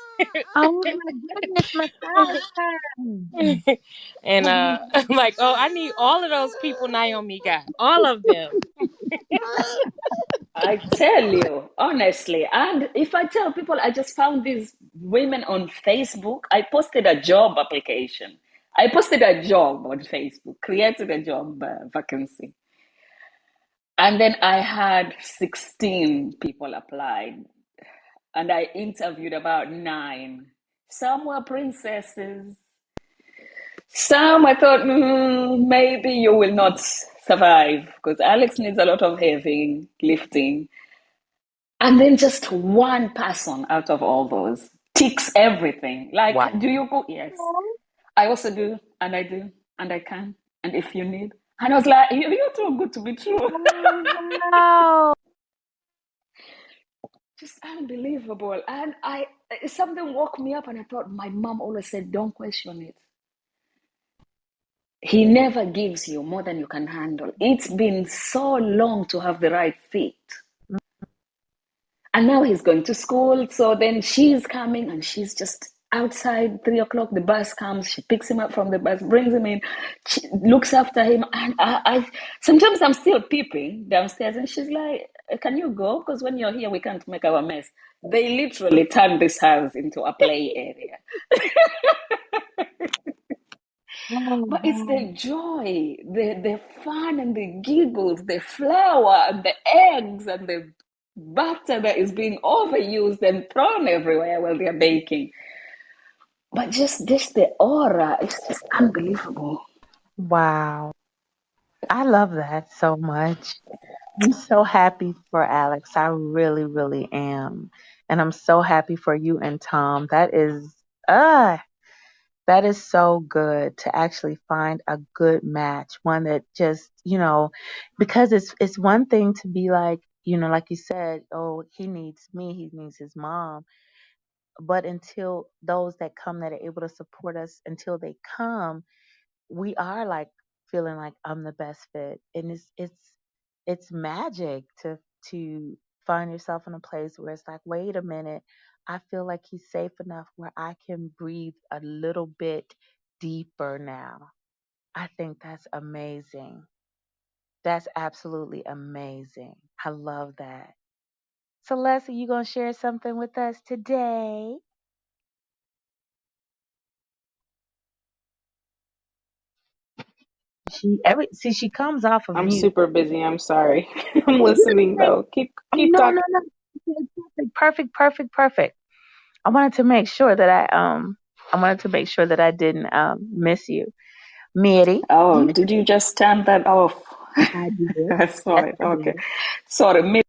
Oh my goodness, massage time. And I'm like, oh, I need all of those people Naomi got. All of them. I tell you, honestly, and if I tell people I just found these women on Facebook, I posted a job application. I posted a job on Facebook, created a job vacancy. And then I had 16 people applied, and I interviewed about nine. Some were princesses. Some I thought, maybe you will not survive because Alex needs a lot of heavy lifting. And then just one person out of all those ticks everything. Like, Wow. do you go? Yes. I also do, and I do, and I can. And if you need. And I was like, you're too good to be true. Wow. Just unbelievable. And something woke me up, and I thought, my mom always said, don't question it. He never gives you more than you can handle. It's been so long to have the right fit. And now he's going to school. So then she's coming and she's just outside 3 o'clock. The bus comes. She picks him up from the bus, brings him in, she looks after him. And I sometimes I'm still peeping downstairs and she's like, can you go? Because when you're here, we can't make our mess. They literally turned this house into a play area. Oh, But it's wow. the joy, the fun and the giggles, the flour and the eggs and the butter that is being overused and thrown everywhere while they're baking. But just the aura, it's just unbelievable. Wow. I love that so much. I'm so happy for Alex. I really, really am. And I'm so happy for you and Tom. Uh that is so good to actually find a good match. One that just, you know, because it's one thing to be like, you know, like you said, oh, he needs me, he needs his mom. But until those that come that are able to support us, until they come, we are like feeling like I'm the best fit. And it's magic to find yourself in a place where it's like, wait a minute, I feel like he's safe enough where I can breathe a little bit deeper now. I think that's amazing. That's absolutely amazing. I love that. So Leslie, you gonna share something with us today? She comes off of I'm mute. super busy. I'm sorry. I'm listening though. Oh, Keep no, no, talking. no. Perfect, perfect, perfect, perfect. I wanted to make sure that I wanted to make sure that I didn't miss you. Mary, do Oh, you did you just turn that off? I did. I saw Yes, it. I Okay. did. Sorry.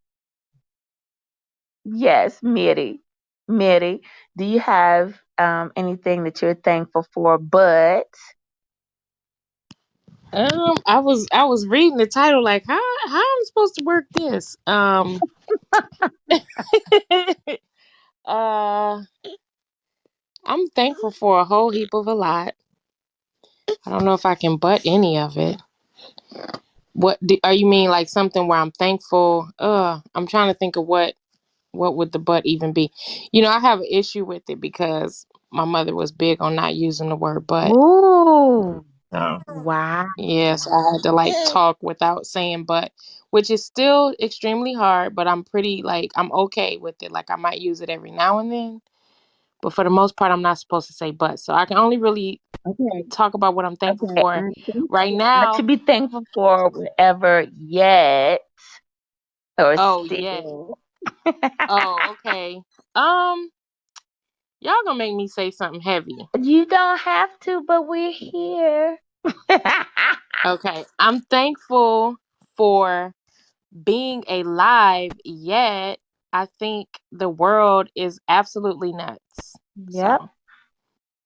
Yes, Mary. Mary, do you have anything that you're thankful for? But I was reading the title like how I'm supposed to work this. uh thankful for a whole heap of a lot. I don't know if I can butt any of it. Are you mean like something where I'm thankful? I'm trying to think of what would the butt even be? I have an issue with it because my mother was big on not using the word butt. Ooh, Oh. wow. Yes, I had to like talk without saying but, which is still extremely hard, but I'm pretty like I'm okay with it. Like I might use it every now and then, but for the most part I'm not supposed to say but. So I can only really Okay, talk about what I'm thankful okay. for I think right not to now. be thankful for whatever yet or Oh, yeah. still. Oh, okay. Um, y'all gonna make me say something heavy. You don't have to, but we're here. Okay. I'm thankful for being alive, yet I think the world is absolutely nuts. Yep,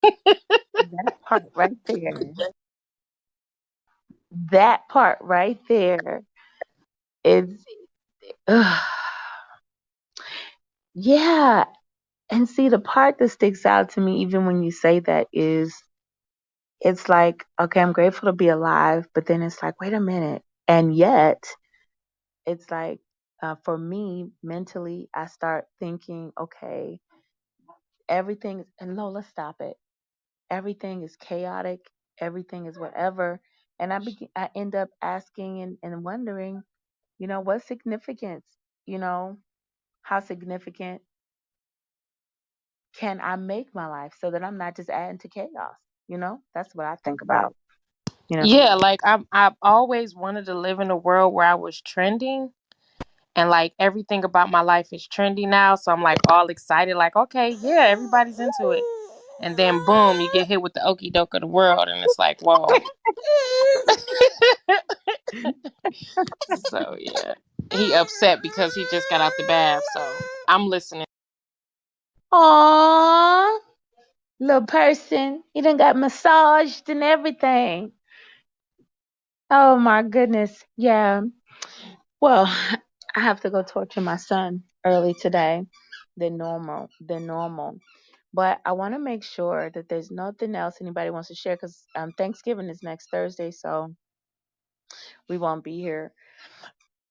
So, that part right there. That part right there is, ugh. Yeah. And see, the part that sticks out to me, even when you say that, is it's like, okay, I'm grateful to be alive, but then it's like, wait a minute. And yet, it's like, for me, mentally, I start thinking, okay, everything, and Lola, stop it. Everything is chaotic. Everything is whatever. And I end up asking and wondering, what significance, you know, how significant can I make my life so that I'm not just adding to chaos? That's what I think about, you know. yeah, like I've always wanted to live in a world where I was trending and like everything about my life is trendy now, so I'm like all excited like, okay, yeah, everybody's into it. And then boom, you get hit with the okey doke of the world and it's like, whoa. So yeah, he upset because he just got out the bath. So I'm listening. Aww, little person, he done got massaged and everything. Oh my goodness. Yeah. Well, I have to go torture my son early today than normal. But I want to make sure that there's nothing else anybody wants to share because Thanksgiving is next Thursday, so we won't be here.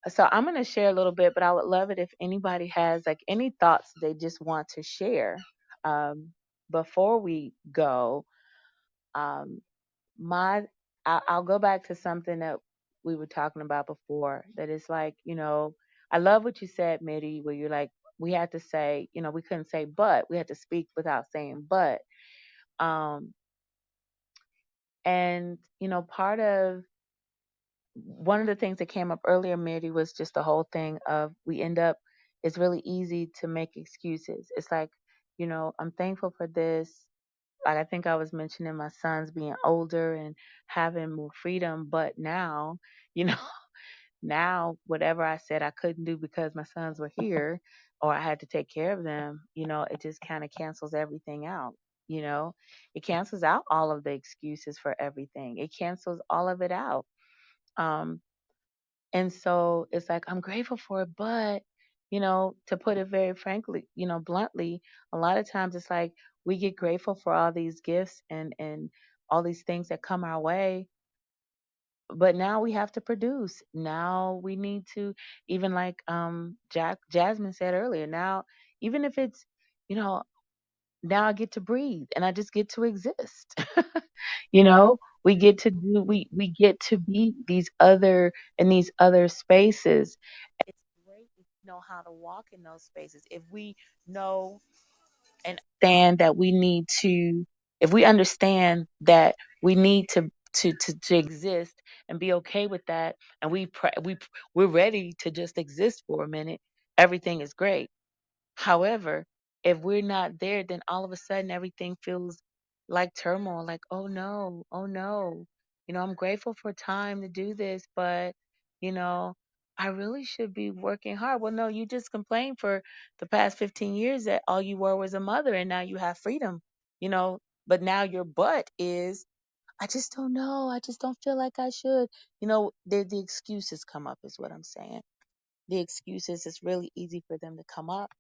So I'm going to share a little bit, but I would love it if anybody has like any thoughts they just want to share before we go. Um, my I'll go back to something that we were talking about before. That is like, I love what you said, Mitty, where you're like, we had to say, we couldn't say but, we had to speak without saying but. Um, and part of one of the things that came up earlier, Mitty, was just the whole thing of we end up. It's really easy to make excuses. It's like, I'm thankful for this. Like I think I was mentioning my sons being older and having more freedom, but now, you know, now whatever I said I couldn't do because my sons were here or I had to take care of them, it just kind of cancels everything out. You know, it cancels out all of the excuses for everything. It cancels all of it out. Um, and so it's like I'm grateful for it, but to put it very frankly, bluntly, a lot of times it's like we get grateful for all these gifts and all these things that come our way, but now we have to produce. Now we need to, even like Jasmine said earlier, now even if it's, you know, now I get to breathe and I just get to exist. We get to we get to be these other in these other spaces. It's great if we know how to walk in those spaces. If we know and understand that we need to, if we understand that we need to exist and be okay with that, and we're ready to just exist for a minute, everything is great. However, if we're not there, then all of a sudden everything feels like turmoil, like, oh no, oh no. I'm grateful for time to do this, but, you know, I really should be working hard. Well, no, you just complained for the past 15 years that all you were was a mother and now you have freedom, you know, but now your butt is, I just don't know. I just don't feel like I should. The excuses come up, is what I'm saying. The excuses, it's really easy for them to come up,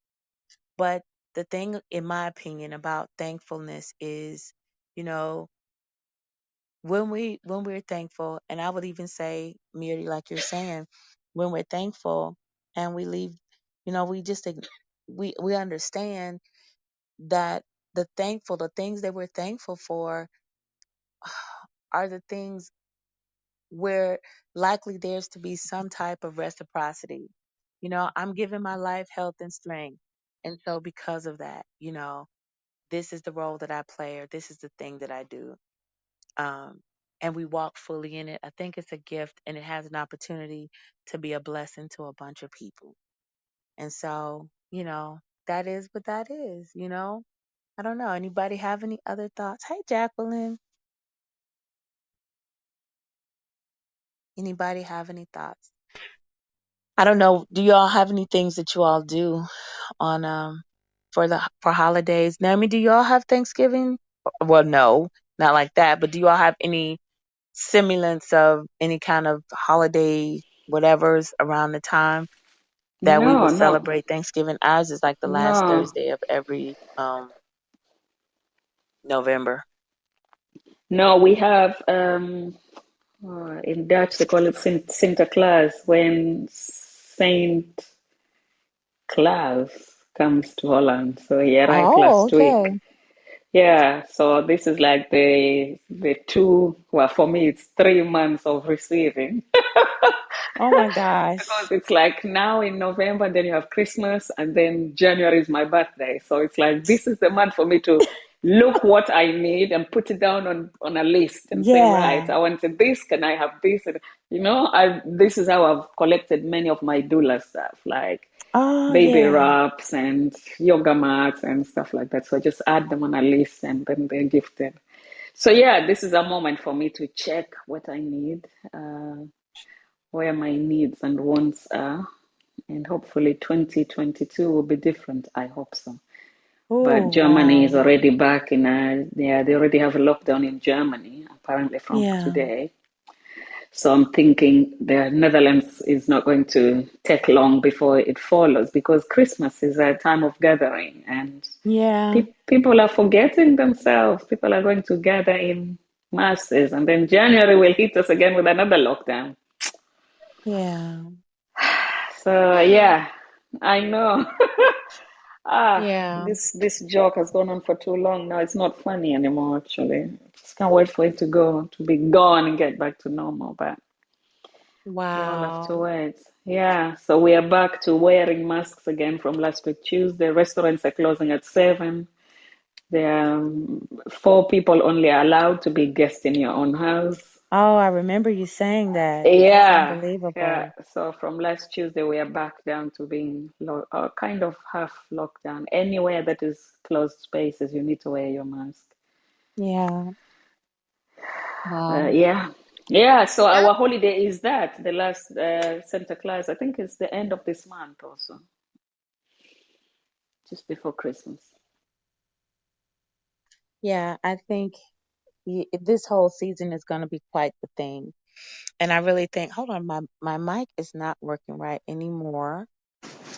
but the thing, in my opinion, about thankfulness is, you know, when we're thankful, and I would even say, Miri, like you're saying, when we're thankful and we leave, we just we understand that the things that we're thankful for are the things where likely there's to be some type of reciprocity. I'm giving my life, health, and strength. And so because of that, this is the role that I play, or this is the thing that I do. Um, and we walk fully in it. I think it's a gift, and it has an opportunity to be a blessing to a bunch of people. And so, that is what that is. I don't know. Anybody have any other thoughts? Hey, Jacqueline. Anybody have any thoughts? I don't know. Do you all have any things that you all do on for holidays? Naomi, do you all have Thanksgiving? Well, no, not like that. But do you all have any semblance of any kind of holiday whatever's around the time that we No, will no, celebrate Thanksgiving? Ours is like the last no, Thursday of every November. no. We have in Dutch they call it Sinterklaas, when Saint Claus comes to Holland. So he arrived Oh, last week. okay. Yeah, so this is like the two, well, for me it's 3 months of receiving. Oh my gosh. Because it's like now in November, then you have Christmas, and then January is my birthday. So it's like this is the month for me to look what I need and put it down on a list and say, right, Yeah. I wanted this, can I have this? And, I this is how I've collected many of my doula stuff, like Oh baby yeah. wraps and yoga mats and stuff like that. So I just add them on a list and then they're gifted. So yeah, this is a moment for me to check what I need. Where my needs and wants are. And hopefully 2022 will be different. I hope so. Oh But Germany is wow. already back yeah, they already have a lockdown in Germany, apparently from Yeah. today. So I'm thinking the Netherlands is not going to take long before it follows, because Christmas is a time of gathering and Yeah. people are forgetting themselves. People are going to gather in masses, and then January will hit us again with another lockdown. Yeah. So yeah, I know. Yeah. This joke has gone on for too long now. It's not funny anymore, actually. Just can't wait for it to be gone and get back to normal. But we all have to Wow. wait. Yeah, so we are back to wearing masks again from last week Tuesday. Restaurants are closing at 7. There are 4 people only allowed to be guests in your own house. Oh, I remember you saying that. That's Yeah, yeah. unbelievable. So from last Tuesday, we are back down to being kind of half lockdown. Anywhere that is closed spaces, you need to wear your mask. Yeah. Wow. Yeah, yeah. So our holiday is that the last Santa Claus. I think it's the end of this month, also, just before Christmas. Yeah, I think this whole season is going to be quite the thing. And I really think, hold on, my mic is not working right anymore.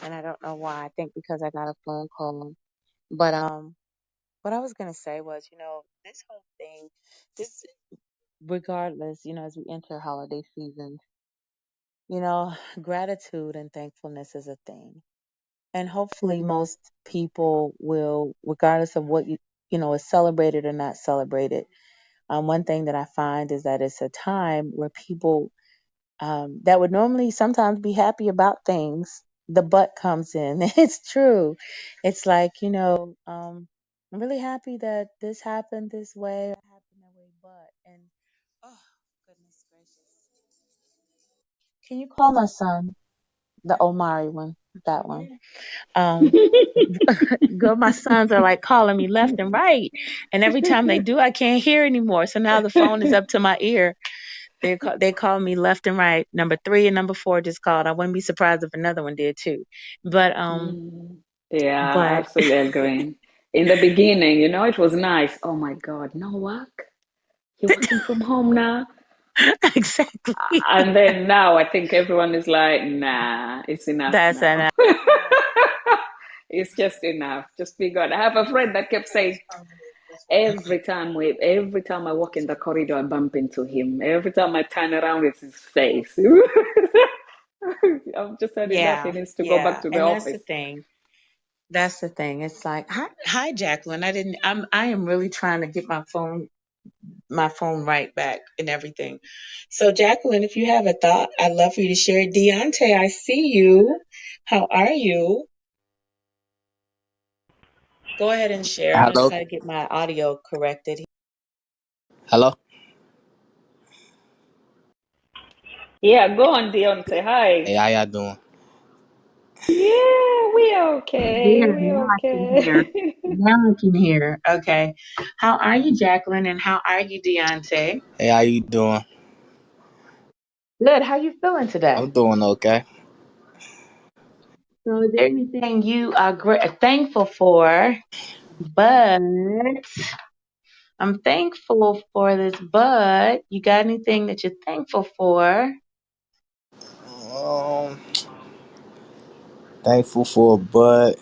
And I don't know why. I think because I got a phone call. But what I was going to say was, this whole thing, this regardless, as we enter holiday season, gratitude and thankfulness is a thing. And hopefully most people will, regardless of what is celebrated or not celebrated. One thing that I find is that it's a time where people that would normally sometimes be happy about things, the but comes in. It's true. It's like, I'm really happy that this happened this way or happened that way, but, and oh, goodness gracious. Can you call my son, the Omari one, that one? Um, Girl, my sons are like calling me left and right. And every time they do, I can't hear anymore. So now the phone is up to my ear. They call me left and right. Number 3 and number 4 just called. I wouldn't be surprised if another one did too. But Mm. Yeah, but absolutely agree. In the beginning, it was nice. Oh my God, no work. You're working from home now? exactly. And then now I think everyone is like, nah, it's enough That's now. an yeah. It's just enough. Just be God. I have a friend that kept saying, every time I walk in the corridor, I bump into him. Every time I turn around, it's his face. I've just had enough. He Yeah, needs to go back yeah. to the And that's the office. thing. That's the thing. It's like, hi, Jacqueline. I am really trying to get my phone right back and everything. So, Jacqueline, if you have a thought, I'd love for you to share it. Deontay, I see you. How are you? Go ahead and share. I'm going to Hello, try to get my audio corrected. hello. Yeah, go on, Deontay. Hi. Hey, how y'all doing? Yeah, we Yeah, okay. We now I can hear. okay. Now I can hear. Okay. How are you, Jacqueline? And how are you, Deontay? Hey, how you doing? Good. How you feeling I'm today? doing okay. So, is there anything you are thankful for? But I'm thankful for this. But you got anything that you're thankful for? Um, thankful for, but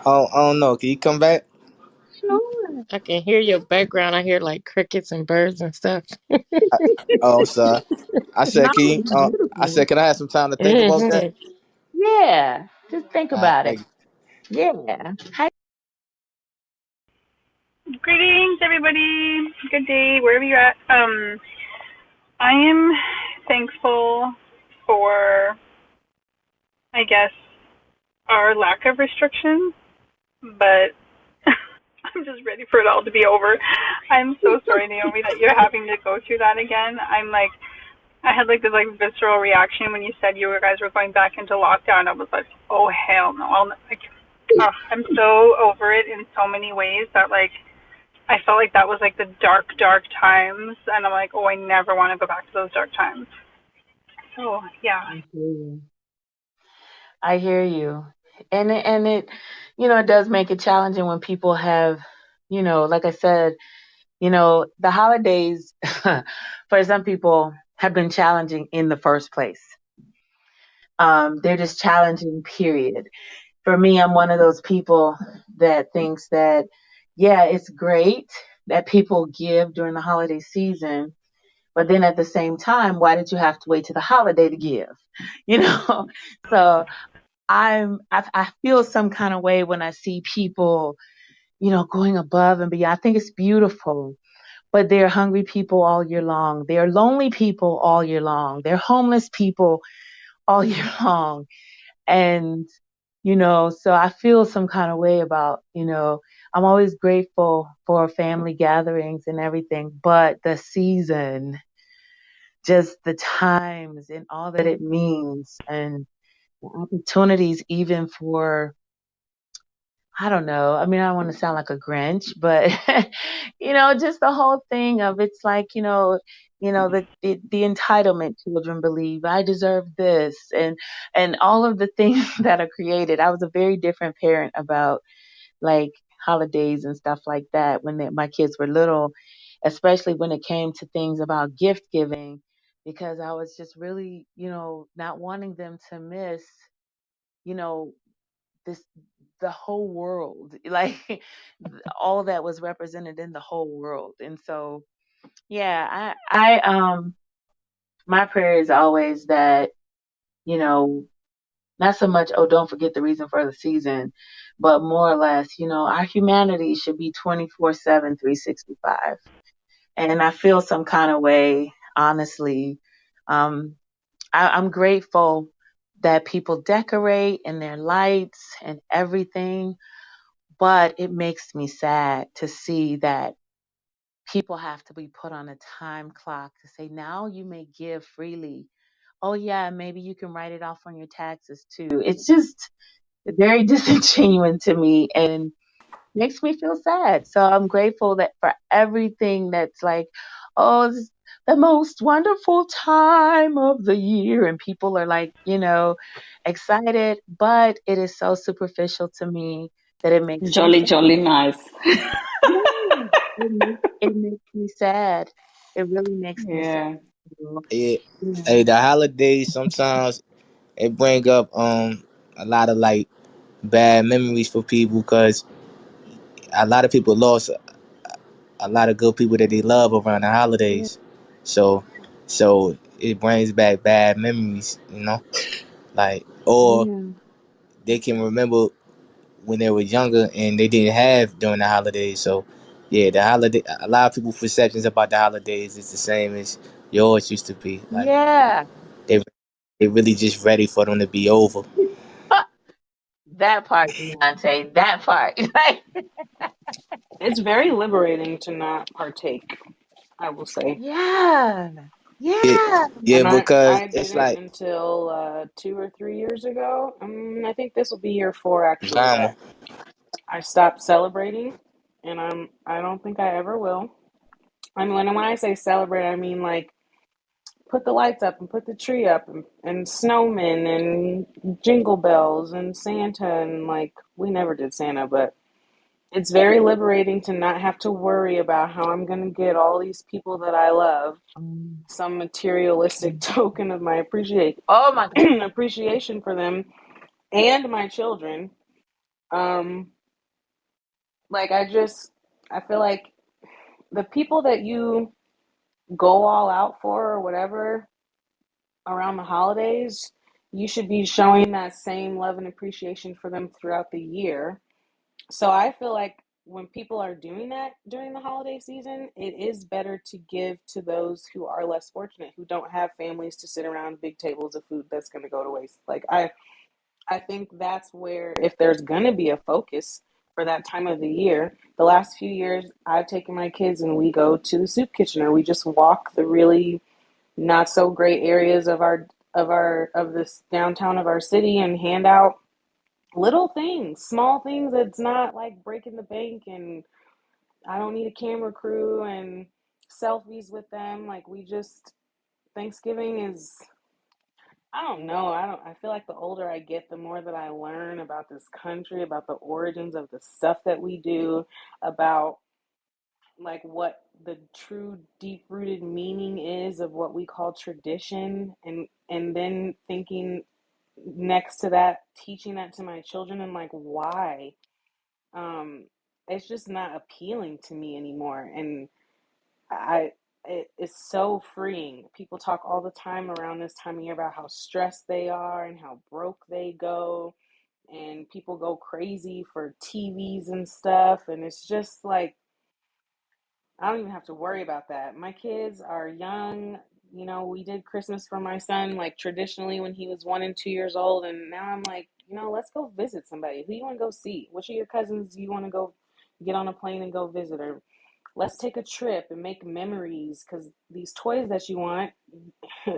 I don't know. Can you come back? Sure. I can hear your background. I hear like crickets and birds and stuff. I, oh, I'm sorry. I No, said, can you? it's I beautiful. said, can I have some time to think about that? Hmm. Yeah. Just think All right, about it. thank you. Yeah. Hi. Greetings, everybody. Good day, wherever you're at. I am thankful for, I guess, our lack of restrictions, but I'm just ready for it all to be over. I'm so sorry, Naomi, that you're having to go through that again. I had like this like visceral reaction when you said you guys were going back into lockdown. I was like, oh hell no! I'm so over it in so many ways that like I felt like that was like the dark, dark times, and I'm like, oh, I never want to go back to those dark times. So yeah. I hear you. I hear you. And it, it does make it challenging when people have, like I said, the holidays for some people have been challenging in the first place. They're just challenging, period. For me, I'm one of those people that thinks that, yeah, it's great that people give during the holiday season, but then at the same time, why did you have to wait to the holiday to give? You know, so I feel some kind of way when I see people, going above and beyond. I think it's beautiful, but they're hungry people all year long. They're lonely people all year long. They're homeless people all year long. And, so I feel some kind of way about, I'm always grateful for family gatherings and everything, but the season, just the times and all that it means and the opportunities even for, I don't know. I mean, I don't want to sound like a Grinch, but just the whole thing of it's like, the entitlement children believe I deserve this and all of the things that are created. I was a very different parent about like holidays and stuff like that when my kids were little, especially when it came to things about gift giving, because I was just really, not wanting them to miss, you know, this the whole world, like all that was represented in the whole world. And so yeah, I my prayer is always that, you know not so much, oh, don't forget the reason for the season, but more or less, our humanity should be 24/7, 365. And I feel some kind of way, honestly. um I'm grateful that people decorate and their lights and everything. But it makes me sad to see that people have to be put on a time clock to say, now you may give freely. Oh, yeah, maybe you can write it off on your taxes too. It's just very disingenuous to me and makes me feel sad. So I'm grateful that for everything that's like, oh, this is the most wonderful time of the year. And people are like, excited, but it is so superficial to me that it makes me Jolly, sad. jolly nice. Yeah, it makes me sad. It really makes me sad. Yeah. You know? Yeah. Yeah. Hey, the holidays sometimes. it bring up a lot of like bad memories for people because a lot of people lost a lot of good people that they love around the Yeah. holidays. So it brings back bad memories, you know, like or Yeah. they can remember when they were younger and they didn't have during the holidays. So yeah, the holiday a lot of people's perceptions about the holidays is the same as yours used to be. Like Yeah. they they really just ready for them to be over. That part, Deontay. That part. Like, It's very liberating to not partake, I will say. yeah. Yeah, Yeah. yeah, And because I it's didn't like until 2 or 3 years ago. I think this will be year 4 actually drama. that I stopped celebrating, and I don't think I ever will. I mean, when I say celebrate, I mean like put the lights up and put the tree up and snowmen and jingle bells and Santa and like we never did Santa, but it's very liberating to not have to worry about how I'm going to get all these people that I love Mm. some materialistic token of my Oh my God. appreciation for them and my children. Um, like I feel like the people that you go all out for or whatever around the holidays, you should be showing that same love and appreciation for them throughout the year. So I feel like when people are doing that during the holiday season, it is better to give to those who are less fortunate, who don't have families to sit around big tables of food that's going to go to waste. Like I think that's where if there's going to be a focus for that time of the year, the last few years I've taken my kids and we go to the soup kitchen or we just walk the really not so great areas of this downtown of our city and hand out little things, small things that's not like breaking the bank and I don't need a camera crew and selfies with them. Like we just Thanksgiving is I don't know. I feel like the older I get, the more that I learn about this country, about the origins of the stuff that we do, about like what the true deep rooted meaning is of what we call tradition and then thinking next to that teaching that to my children and like why um it's just not appealing to me anymore and it's so freeing. People talk all the time around this time of year about how stressed they are and how broke they go and people go crazy for TVs and stuff and it's just like I don't even have to worry about that. My kids are young. You know, we did Christmas for my son like traditionally when he was 1 and 2 years old, and now I'm like, let's go visit somebody. Who you want to go see? Which of your cousins you want to go get on a plane and go visit? Or let's take a trip and make memories because these toys that you want,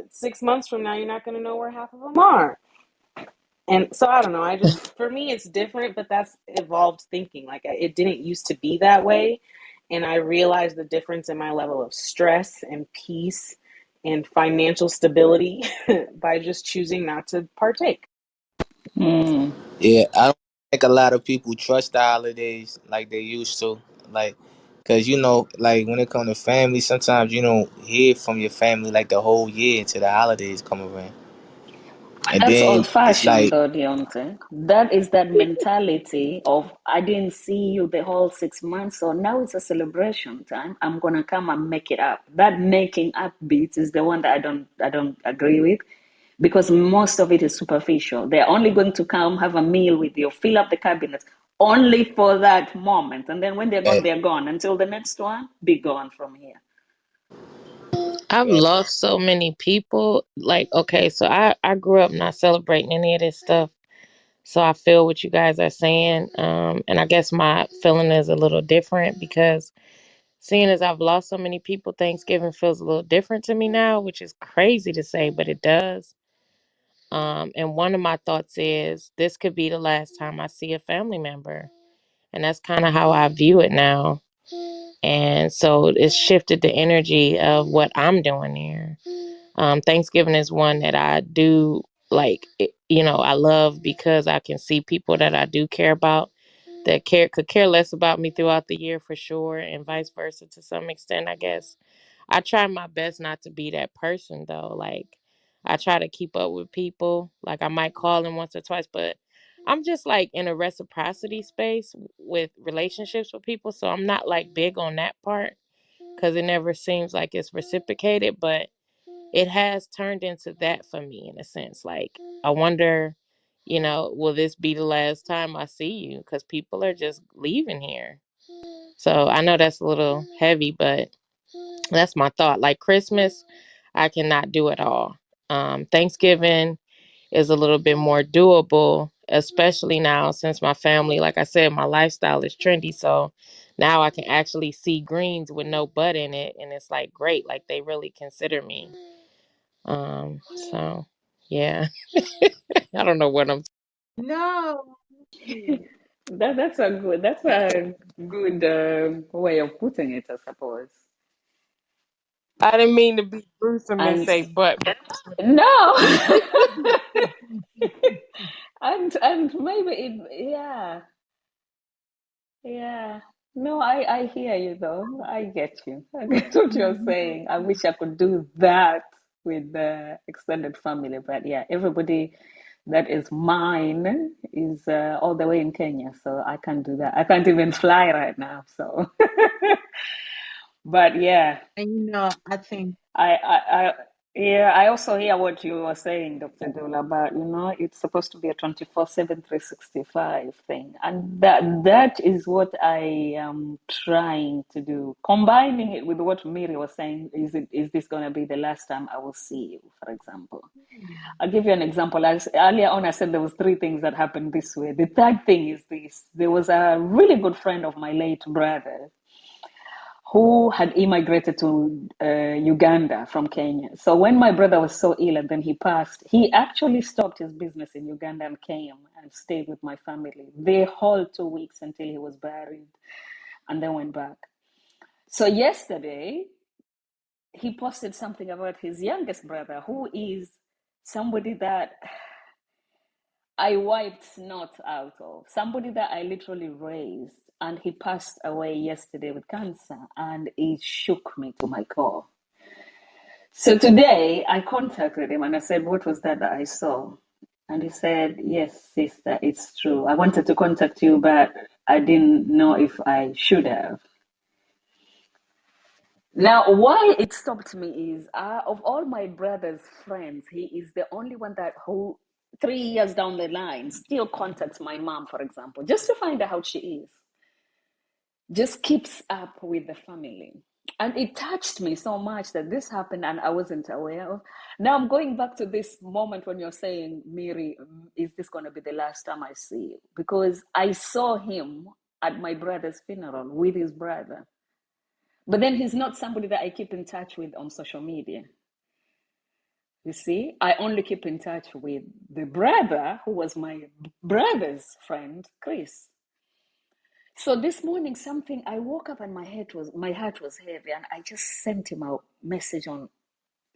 6 months from now, you're not going to know where half of them are. And so I don't know. I just for me it's different, but that's evolved thinking. Like it didn't used to be that way, and I realized the difference in my level of stress and peace and financial stability by just choosing not to partake. Mm. Yeah, I don't think a lot of people trust the holidays like they used to. Like, cause like when it comes to family, sometimes you don't hear from your family like the whole year until the holidays come around, and That's then old it's fashioned, like, though, Deontay. That is that mentality of I didn't see you the whole 6 months, so now it's a celebration time. I'm gonna come and make it up. That making up bit is the one that I don't agree with, because most of it is superficial. They're only going to come have a meal with you, fill up the cabinet only for that moment, and then when eh, they're gone. Until the next one, be gone from here. I've lost so many people. Like, okay, so I grew up not celebrating any of this stuff. So I feel what you guys are saying. And I guess my feeling is a little different because seeing as I've lost so many people, Thanksgiving feels a little different to me now, which is crazy to say, but it does. And one of my thoughts is this could be the last time I see a family member. And that's kind of how I view it now. And so it's shifted the energy of what I'm doing there. Thanksgiving is one that I do like, I love because I can see people that I do care about that could care less about me throughout the year for sure, and vice versa to some extent, I guess. I try my best not to be that person though. Like, I try to keep up with people. Like I might call them once or twice, but I'm just like in a reciprocity space with relationships with people. So I'm not like big on that part because it never seems like it's reciprocated. But it has turned into that for me in a sense. Like, I wonder, will this be the last time I see you? Because people are just leaving here. So I know that's a little heavy, but that's my thought. Like Christmas, I cannot do it all. Thanksgiving is a little bit more doable, especially now since my family, like I said, my lifestyle is trendy. So now I can actually see greens with no butt in it. And it's like great. Like they really consider me. So yeah, I don't know what I'm. No. That's a good way of putting it, I suppose. I didn't mean to be gruesome and And say butt. no, and maybe yeah, yeah. No, I hear you though. I get you. I get what you're saying. I wish I could do that with the extended family, but yeah, everybody that is mine is all the way in Kenya, so I can't do that. I can't even fly right now, so. But yeah, And I think I yeah, I also hear what you were saying, Dr. Dula, about, it's supposed to be a 24/7, 365 thing. And that is what I am trying to do. Combining it with what Miri was saying, is this going to be the last time I will see you, for example? I'll give you an example. As earlier on, I said there was three things that happened this way. The third thing is this. There was a really good friend of my late brother who had immigrated to Uganda from Kenya. So when my brother was so ill and then he passed, he actually stopped his business in Uganda and came and stayed with my family the whole 2 weeks until he was buried and then went back. So yesterday, he posted something about his youngest brother, who is somebody that I wiped snot out of, somebody that I literally raised. And he passed away yesterday with cancer, and it shook me to my core. So today I contacted him and I said, "What was that I saw?" And he said, "Yes, sister, it's true. I wanted to contact you, but I didn't know if I should have." Now, why it stopped me is, of all my brother's friends, he is the only one who 3 years down the line still contacts my mom, for example, just to find out how she is, just keeps up with the family. And it touched me so much that this happened and I wasn't aware of. Now I'm going back to this moment when you're saying, Miri, is this going to be the last time I see you? Because I saw him at my brother's funeral with his brother. But then he's not somebody that I keep in touch with on social media. You see, I only keep in touch with the brother who was my brother's friend, Chris. So this morning, I woke up and my heart was heavy, and I just sent him a message on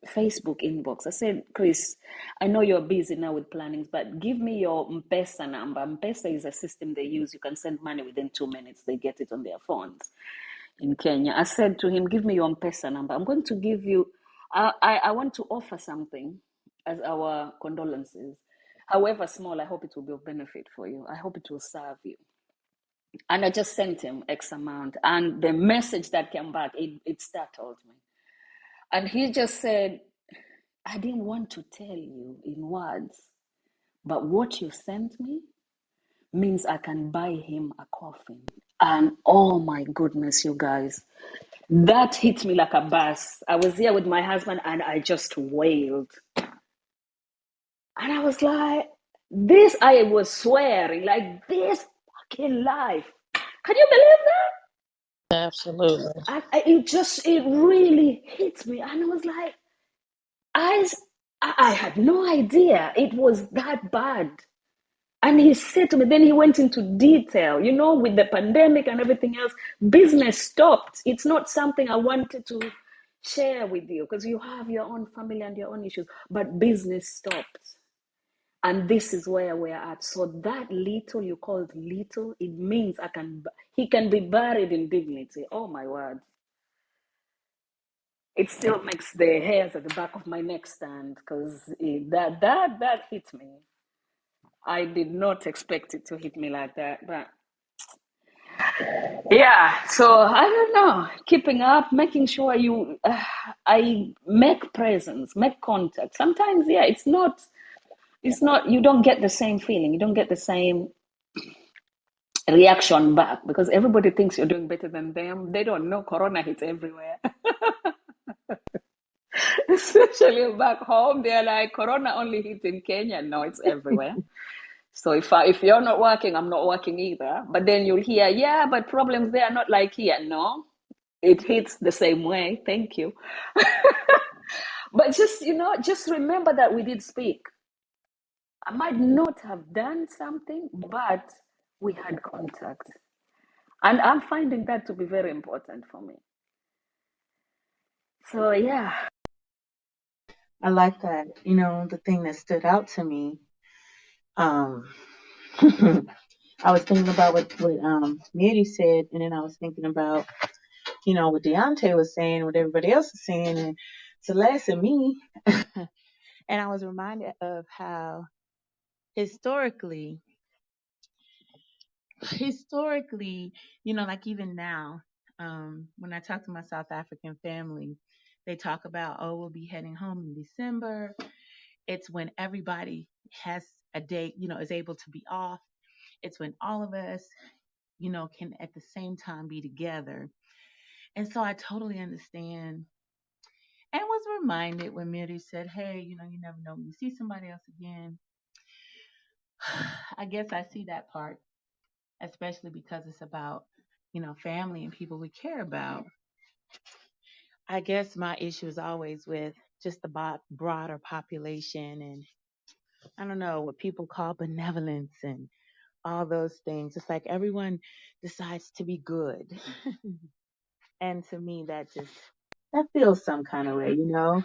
Facebook inbox. I said, "Chris, I know you're busy now with plannings, but give me your M-Pesa number." M-Pesa is a system they use. You can send money within 2 minutes. They get it on their phones in Kenya. I said to him, "Give me your M-Pesa number. I'm going to give you, I want to offer something as our condolences. However small, I hope it will be of benefit for you. I hope it will serve you." And I just sent him X amount. And the message that came back, it startled me. And he just said, "I didn't want to tell you in words, but what you sent me means I can buy him a coffin." And oh my goodness, you guys, that hit me like a bus. I was here with my husband and I just wailed. And I was like, I was swearing, like, this fucking life. Can you believe that? Absolutely. It really hit me. And I was like, I had no idea it was that bad. And he said to me, then he went into detail, with the pandemic and everything else, business stopped. It's not something I wanted to share with you because you have your own family and your own issues, but business stopped. And this is where we're at. So that little you called little, it means he can be buried in dignity. Oh my word. it still makes the hairs at the back of my neck stand because that hit me. I did not expect it to hit me like that, but yeah. So I don't know. Keeping up, making sure I make presence, make contact. Sometimes, yeah, it's not. You don't get the same feeling. You don't get the same reaction back because everybody thinks you're doing better than them. They don't know Corona hits everywhere. Especially back home, they're like, Corona only hits in Kenya. No, it's everywhere. So if you're not working, I'm not working either. But then you'll hear, yeah, but problems there are not like here. No, it hits the same way. Thank you. But just remember that we did speak. I might not have done something, but we had contact. And I'm finding that to be very important for me. So yeah. I like that. The thing that stood out to me, um, I was thinking about what Mary said, and then I was thinking about, what Deontay was saying, what everybody else is saying, and Celeste and me. And I was reminded of how historically, historically, like even now, when I talk to my South African family, they talk about, oh, we'll be heading home in December. It's when everybody has a day, is able to be off. It's when all of us, can at the same time be together. And so I totally understand and was reminded when Mary said, hey, you never know when you see somebody else again. I guess I see that part, especially because it's about, family and people we care about. I guess my issue is always with just the broader population and I don't know what people call benevolence and all those things. It's like everyone decides to be good. And to me, that feels some kind of way. People are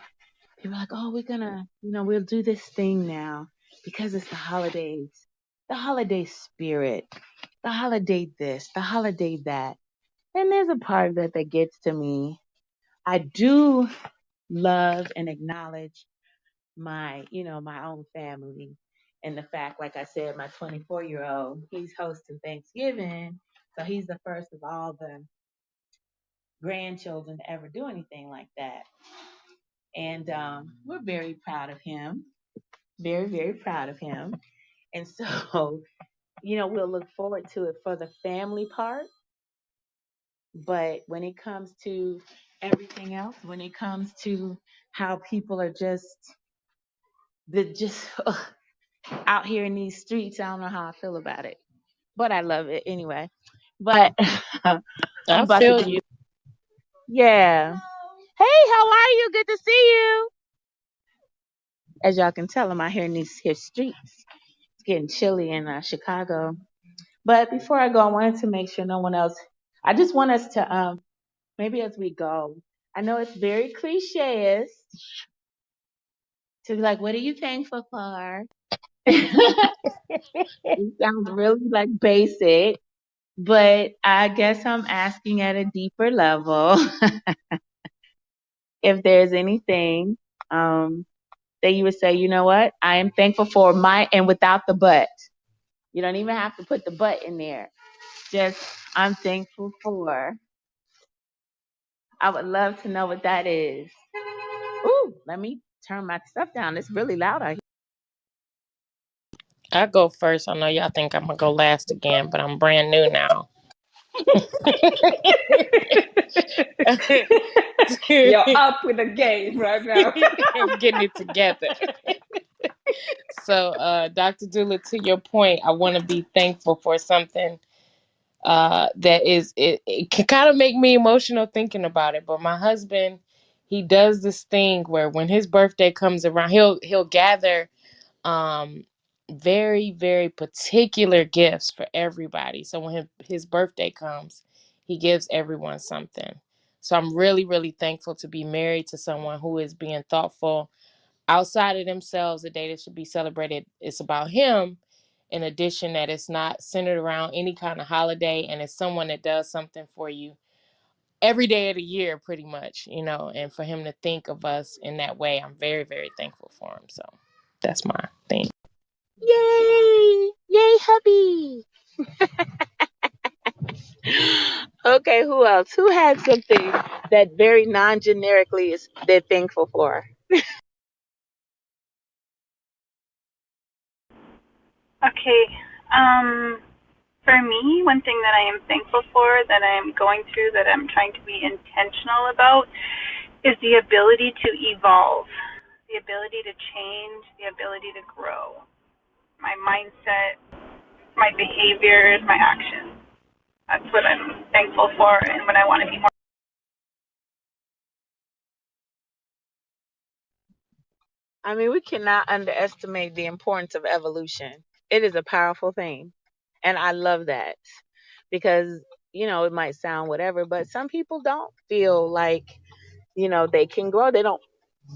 like, oh, we're gonna, we'll do this thing now because it's the holidays, the holiday spirit, the holiday this, the holiday that. And there's a part of that that gets to me. I do love and acknowledge my own family and the fact, like I said, my 24-year-old, he's hosting Thanksgiving. So he's the first of all the grandchildren to ever do anything like that. And we're very proud of him. Very, very proud of him. And so, we'll look forward to it for the family part. But when it comes to everything else, when it comes to how people are just out here in these streets, I don't know how I feel about it. But I love it anyway. But I'm I about to feel go. you. Yeah. Hey, how are you? Good to see you. As y'all can tell, I'm out here in these here streets. It's getting chilly in Chicago. But before I go, I wanted to make sure no one else. I just want us to maybe as we go. I know it's very cliche to be like, "What are you thankful for?" It sounds really like basic, but I guess I'm asking at a deeper level if there's anything um, that you would say, you know what, I am thankful for my, and without the but. You don't even have to put the but in there. Just, I'm thankful for. I would love to know what that is. Ooh, let me turn my stuff down. It's really loud out I go first. I know y'all think I'm gonna go last again, but I'm brand new now. You're up with the game right now. I'm getting it together. So, Dr. Dula, to your point, I want to be thankful for something that it can kind of make me emotional thinking about it. But my husband, he does this thing where when his birthday comes around, he'll gather um very, very particular gifts for everybody. So when his birthday comes, he gives everyone something. So I'm really, really thankful to be married to someone who is being thoughtful outside of themselves. The day that should be celebrated, it's about him. In addition, that it's not centered around any kind of holiday, and it's someone that does something for you every day of the year pretty much, and for him to think of us in that way, I'm very, very thankful for him. So that's my thing. Yay! Yay, hubby! Okay, who else? Who had something that very non-generically is they're thankful for? Okay. Um, for me, one thing that I am thankful for, that I am going through, that I'm trying to be intentional about, is the ability to evolve, the ability to change, the ability to grow. My mindset, my behaviors, my actions. That's what I'm thankful for and what I want to be more. I mean, we cannot underestimate the importance of evolution. It is a powerful thing. And I love that because, it might sound whatever, but some people don't feel like, they can grow. They don't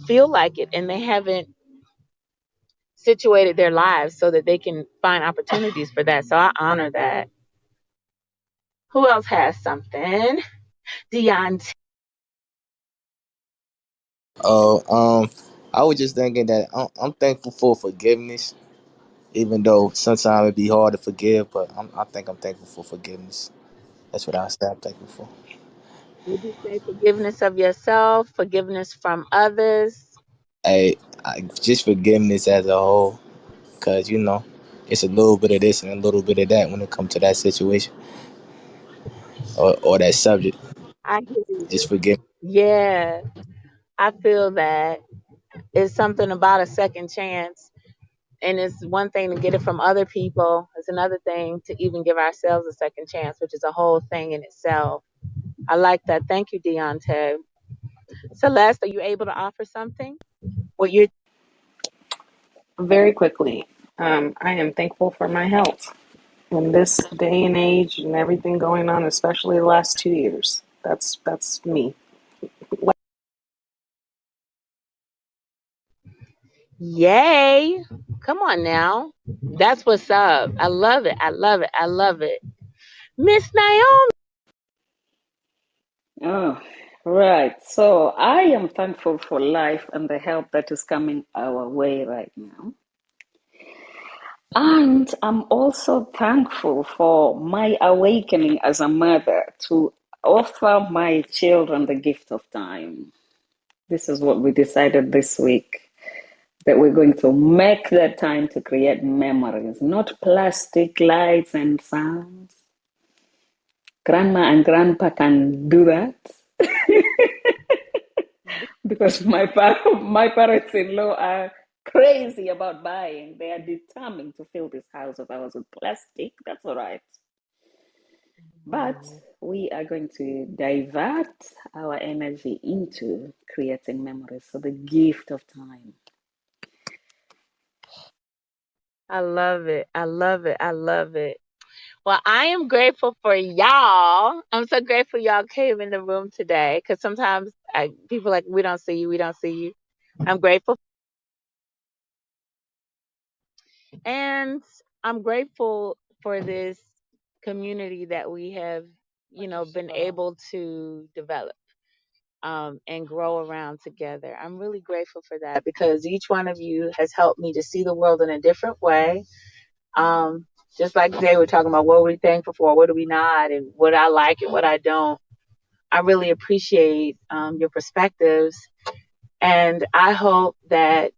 feel like it and they haven't situated their lives so that they can find opportunities for that. So I honor that. Who else has something? Dion. Oh, I was just thinking that I'm thankful for forgiveness, even though sometimes it be hard to forgive. But I think I'm thankful for forgiveness. That's what I say I'm thankful for. Would you say forgiveness of yourself, forgiveness from others? Just forgiveness as a whole, cause it's a little bit of this and a little bit of that when it comes to that situation or that subject. I hear Just you. forgive. Yeah, I feel that it's something about a second chance. And it's one thing to get it from other people. It's another thing to even give ourselves a second chance, which is a whole thing in itself. I like that. Thank you, Deontay. Celeste, are you able to offer something? Well, you're Very quickly, I am thankful for my health in this day and age and everything going on, especially the last 2 years. That's me. yay. Come on now. That's what's up. I love it. I love it. I love it. Miss Naomi. Oh, right. So I am thankful for life and the help that is coming our way right now. And I'm also thankful for my awakening as a mother to offer my children the gift of time. This is what we decided this week, that we're going to make that time to create memories, not plastic lights and sounds. Grandma and grandpa can do that because my parents-in-law are crazy about buying. They are determined to fill this house of ours with plastic. That's all right. But we are going to divert our energy into creating memories. So the gift of time. I love it. I love it. I love it. Well, I am grateful for y'all. I'm so grateful y'all came in the room today because sometimes people are like, we don't see you, we don't see you. I'm grateful. And I'm grateful for this community that we have, been able to develop and grow around together. I'm really grateful for that because each one of you has helped me to see the world in a different way. Um, just like today, we're talking about what we're thankful for, what do we not, and what I like and what I don't. I really appreciate your perspectives. And I hope that,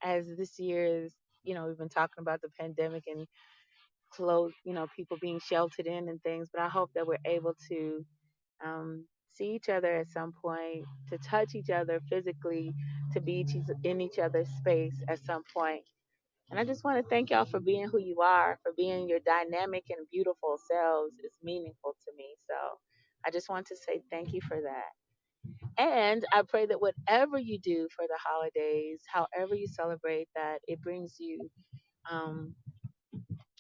as this year is, we've been talking about the pandemic and close, people being sheltered in and things, but I hope that we're able to see each other at some point, to touch each other physically, to be in each other's space at some point. And I just want to thank y'all for being who you are, for being your dynamic and beautiful selves. It's meaningful to me. So I just want to say thank you for that. And I pray that whatever you do for the holidays, however you celebrate, that it brings you um,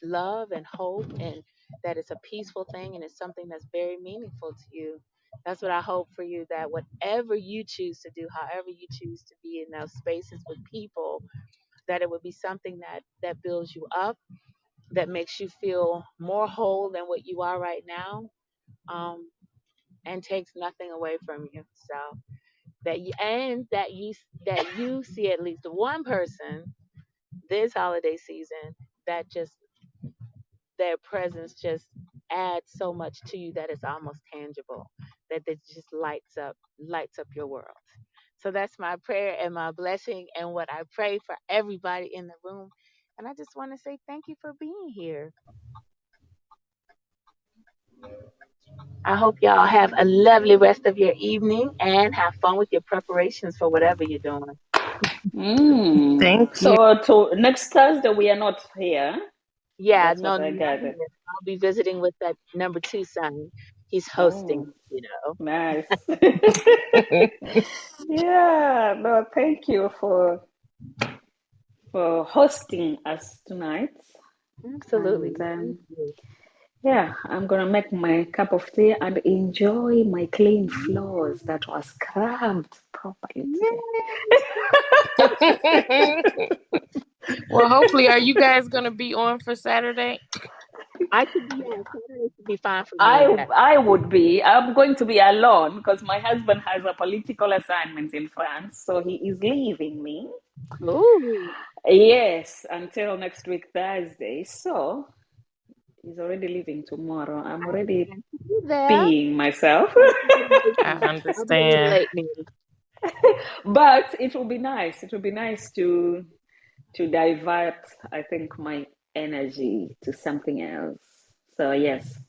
love and hope, and that it's a peaceful thing and it's something that's very meaningful to you. That's what I hope for you, that whatever you choose to do, however you choose to be in those spaces with people, that it would be something that builds you up, that makes you feel more whole than what you are right now. Um, and takes nothing away from you. So that you see at least one person this holiday season that just their presence just adds so much to you that it's almost tangible, that it just lights up your world. So that's my prayer and my blessing and what I pray for everybody in the room. And I just want to say thank you for being here. I hope y'all have a lovely rest of your evening and have fun with your preparations for whatever you're doing. Thank you. So to next Thursday we are not here. Yeah, That's no, what I not gathered. here. I'll be visiting with that number two son. He's hosting, Oh, you know. nice. Yeah, no, thank you for hosting us tonight. Absolutely. And Thank you. yeah, I'm gonna make my cup of tea and enjoy my clean floors that was scrubbed properly today. Yay. Well, hopefully, are you guys gonna be on for Saturday? I should be, yeah, Saturday should be fine for me, I yeah. I would be. I'm going to be alone because my husband has a political assignment in France, so he is leaving me. Ooh. Yes, until next week Thursday. So he's already leaving tomorrow. I'm already And to be there. peeing myself. I I'll be a little understand. late, maybe. But it will be nice. It will be nice to divert, I think, my energy to something else. So yes,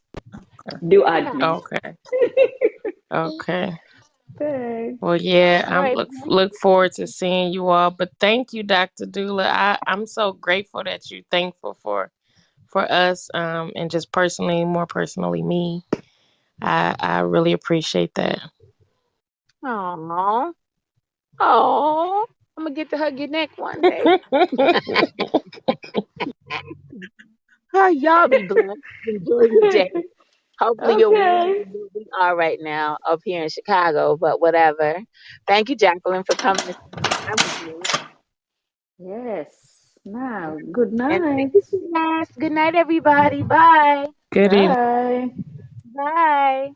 do add Yeah. me. Okay. Okay. Thanks. Well, yeah, All I'm right. look forward to seeing you all. But thank you, Dr. Dula. I'm so grateful that you're thankful for us, and just personally, more personally, me. I really appreciate that. Aw. Oh, I'm gonna get to hug your neck one day. Oh, y'all be blessed. Enjoy your day. Hopefully you're warmer Okay. than what we are right now up here in Chicago, but whatever. Thank you, Jacqueline, for coming and spending time with me. Yes. Now, good And thank night. you, Celeste. Good night, everybody. Bye. Good evening. Bye. Bye.